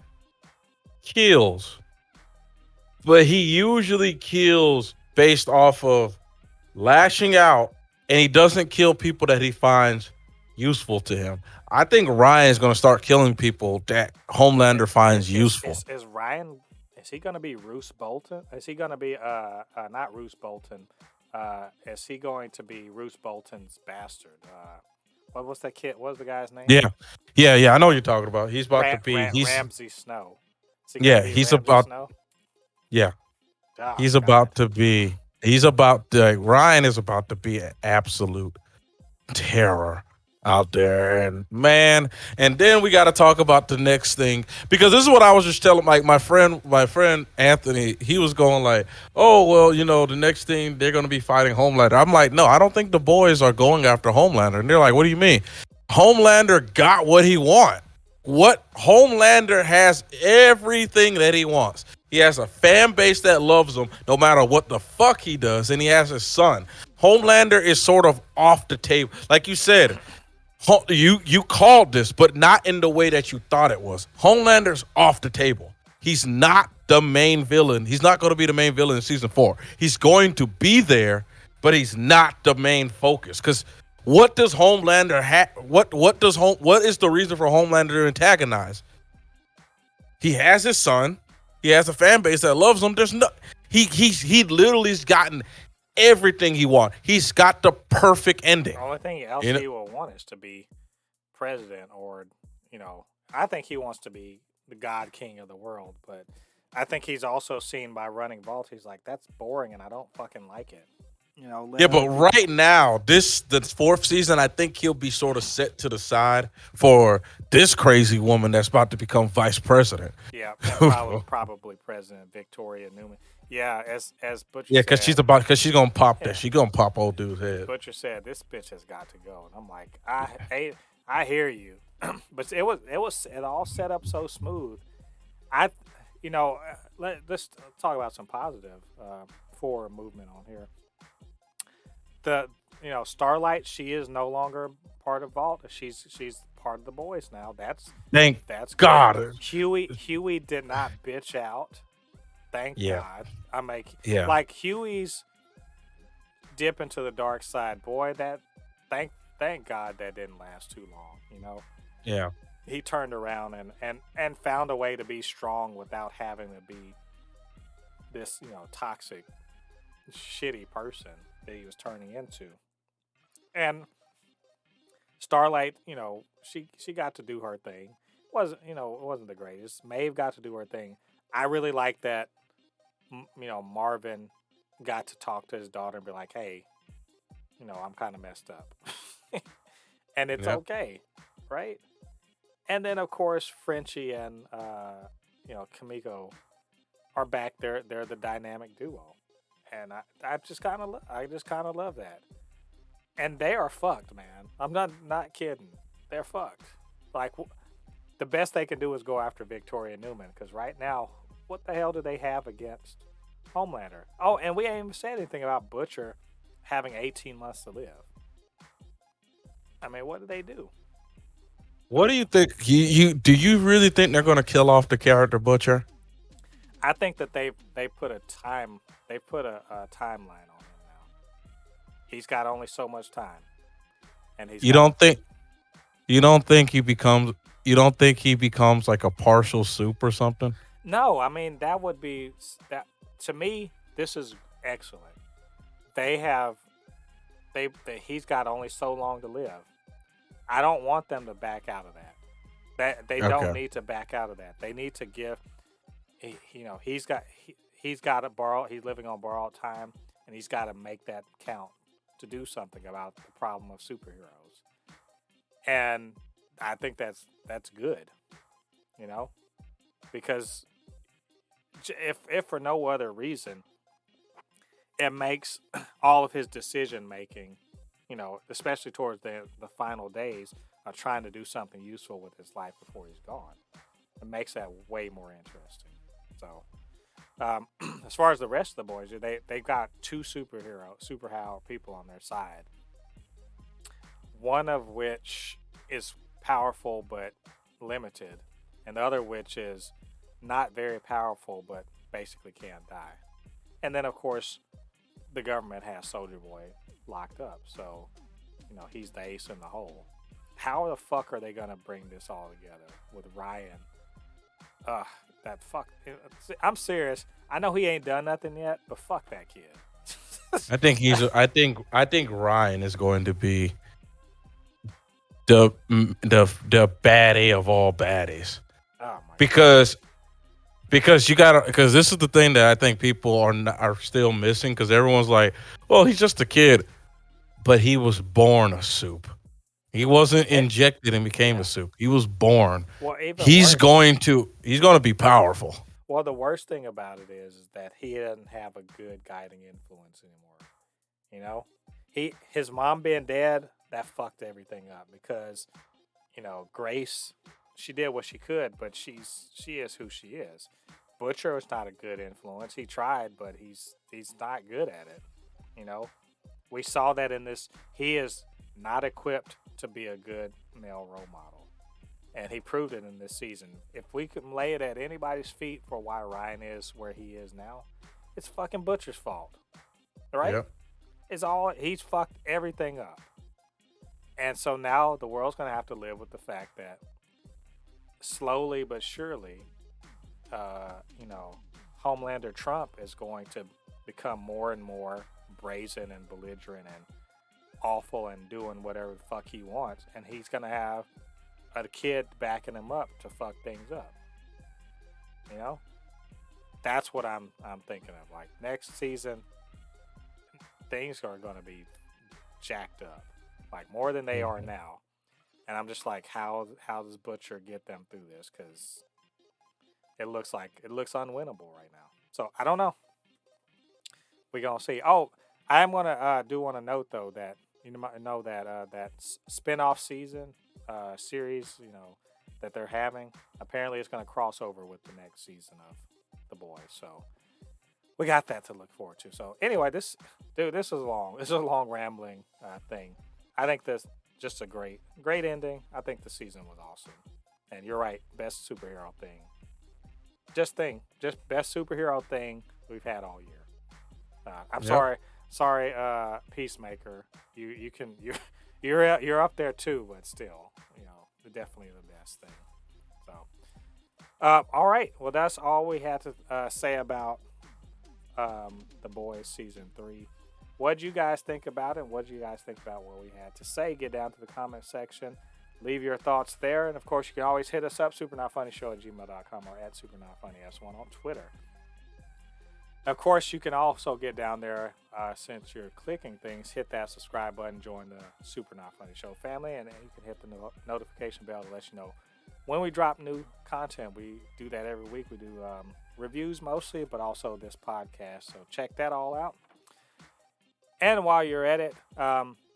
kills, but he usually kills based off of lashing out, and he doesn't kill people that he finds useful to him. I think Ryan's going to start killing people that Homelander finds useful. Is Ryan? Is he going to be Roose Bolton? Is he going to be not Roose Bolton? Is he going to be Roose Bolton's bastard? What was that kid? What was the guy's name? Yeah. I know what you're talking about. He's about to be. Ramsay Snow. Is he Yeah, be he's Ramsay about. Snow? Yeah, Oh, he's God. about to be. He's about to. Ryan is about to be an absolute terror out there, and man, and then we got to talk about the next thing, because this is what I was just telling my friend Anthony. He was going like, oh well, the next thing they're going to be fighting Homelander. I'm like, no, I don't think the boys are going after Homelander. And they're like, what do you mean? Homelander got what he wants. Homelander has everything that he wants. He has a fan base that loves him no matter what the fuck he does, and he has his son. Homelander is sort of off the table. Like you said, you called this, but not in the way that you thought it was. Homelander's off the table. He's not the main villain. He's not going to be the main villain in season 4. He's going to be there, but he's not the main focus. Because what does Homelander have? What is the reason for Homelander to antagonize? He has his son. He has a fan base that loves him. There's no. He literally's gotten everything he wants. He's got the perfect ending. The only thing else he will want is to be president, or I think he wants to be the God King of the world. But I think he's also seen by running vault. He's like, that's boring, and I don't fucking like it. Yeah, but right now, the 4th season, I think he'll be sort of set to the side for this crazy woman that's about to become vice president. Yeah, probably President Victoria Newman. Yeah, as Butcher said. Yeah, because she's gonna pop that. She's gonna pop old dude's head. Butcher said this bitch has got to go, and I'm like, I hear you, but it all set up so smooth. Let's talk about some positive forward movement on here. Starlight, she is no longer part of Vault. She's part of the boys now. Thank That's good. God. Huey did not bitch out. Thank Yeah. God. I make Yeah. like Huey's dip into the dark side. Boy, that thank God that didn't last too long. You know, Yeah. he turned around and found a way to be strong without having to be this toxic, shitty person that he was turning into. And Starlight, she got to do her thing. It wasn't the greatest. Maeve got to do her thing. I really like that. Marvin got to talk to his daughter and be like, "Hey, I'm kind of messed up," and it's Yep. okay, right? And then of course Frenchie and Kamiko are back there. They're the dynamic duo, and I just kind of love that. And they are fucked, man. I'm not kidding. They're fucked. Like the best they can do is go after Victoria Newman because right now, what the hell do they have against Homelander? Oh, and we ain't even said anything about Butcher having 18 months to live. I mean, what do they do? What do you think? Do you really think they're going to kill off the character Butcher? I think that they put a timeline on him now. He's got only so much time, and he's You got. don't think you don't think he becomes you don't think he becomes like a partial soup or something? No, I mean that would be that to me. This is excellent. They have he's got only so long to live. I don't want them to back out of that. That they don't Okay. need to back out of that. They need to give. He's got to borrow. He's living on borrowed time, and he's got to make that count to do something about the problem of superheroes. And I think that's good, because if for no other reason, it makes all of his decision making, especially towards the final days of trying to do something useful with his life before he's gone. It makes that way more interesting. So, as far as the rest of the boys, they've got two superpower people on their side. One of which is powerful but limited, and the other which is not very powerful but basically can't die. And then, of course, the government has Soldier Boy locked up, so he's the ace in the hole. How the fuck are they gonna bring this all together with Ryan? That fuck. I'm serious. I know he ain't done nothing yet, but fuck that kid. I think Ryan is going to be the baddie of all baddies Oh my because because this is the thing that I think people are still missing because everyone's like, well, he's just a kid, but he was born a soup. He wasn't god. injected and became Yeah. a soup. He was born. Well, even He's worse. going to be powerful. Well, the worst thing about it is that he doesn't have a good guiding influence anymore. His mom being dead, that fucked everything up because Grace, she did what she could, but she is who she is. Butcher is not a good influence. He tried, but he's not good at it. We saw that in this. He is not equipped to be a good male role model, and he proved it in this season. If we can lay it at anybody's feet for why Ryan is where he is now, it's fucking Butcher's fault, right? Yep. He's fucked everything up. And so now the world's going to have to live with the fact that slowly but surely, Homelander Trump is going to become more and more brazen and belligerent and awful and doing whatever the fuck he wants. And he's going to have a kid backing him up to fuck things up. That's what I'm thinking of. Like next season, things are going to be jacked up, like more than they are now. And I'm just like, how does Butcher get them through this? Because it looks unwinnable right now. So I don't know. We're gonna see. Oh, I'm gonna want to note though that might know that that spinoff season series that they're having apparently it's gonna cross over with the next season of The Boys. So we got that to look forward to. So anyway, this is long. This is a long rambling thing. I think just a great ending. I think the season was awesome. And you're right, best superhero thing. Just best superhero thing we've had all year. I'm Yep. sorry, Peacemaker. You can you're up there too, but still, definitely the best thing. So, all right. Well, that's all we had to say about the Boys season 3. What do you guys think about it? What do you guys think about what we had to say? Get down to the comment section. Leave your thoughts there. And of course, you can always hit us up, supernotfunnyshow@gmail.com or at supernotfunnys1 on Twitter. Of course, you can also get down there since you're clicking things. Hit that subscribe button, join the Super Not Funny Show family, and you can hit the notification bell to let you know when we drop new content. We do that every week. We do reviews mostly, but also this podcast. So check that all out. And while you're at it,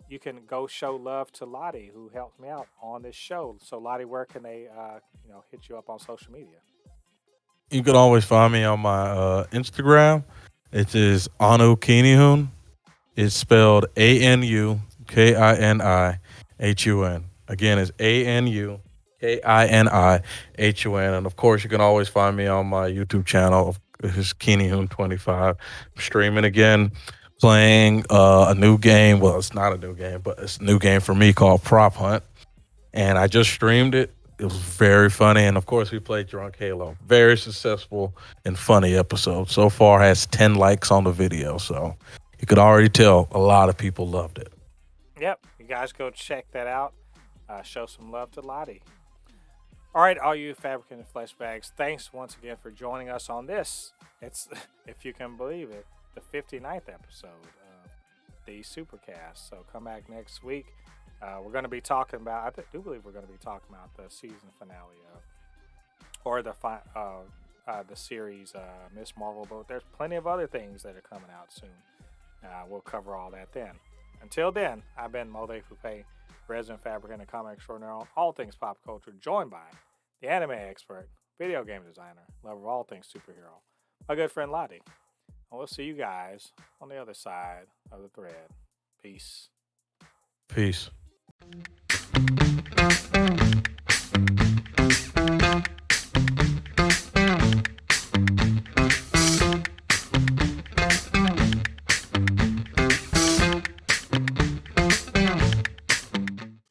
you can go show love to Ladi, who helped me out on this show. So Ladi, where can they hit you up on social media? You can always find me on my Instagram. It is Anu Kinihun. It's spelled ANUKINIHUN. Again, it's ANUKINIHUN. And of course, you can always find me on my YouTube channel. It's Kinihun25. I'm streaming again, playing a new game. Well, it's not a new game, but it's a new game for me called Prop Hunt. And I just streamed it. It was very funny. And of course, we played Drunk Halo. Very successful and funny episode. So far, has 10 likes on the video. So you could already tell a lot of people loved it. Yep, you guys go check that out. Show some love to Ladi. All right, all you Fabricants and Fleshbags, thanks once again for joining us on this. It's, if you can believe it, the 59th episode of the Supercast. So come back next week. We're going to be talking about, I do believe we're going to be talking about the season finale or the series Miss Marvel, but there's plenty of other things that are coming out soon. We'll cover all that then. Until then, I've been Mode Fupe, resident fabricant and comic extraordinaire on all things pop culture, joined by the anime expert, video game designer, lover of all things superhero, my good friend Ladi. And we'll see you guys on the other side of the thread. Peace. Peace.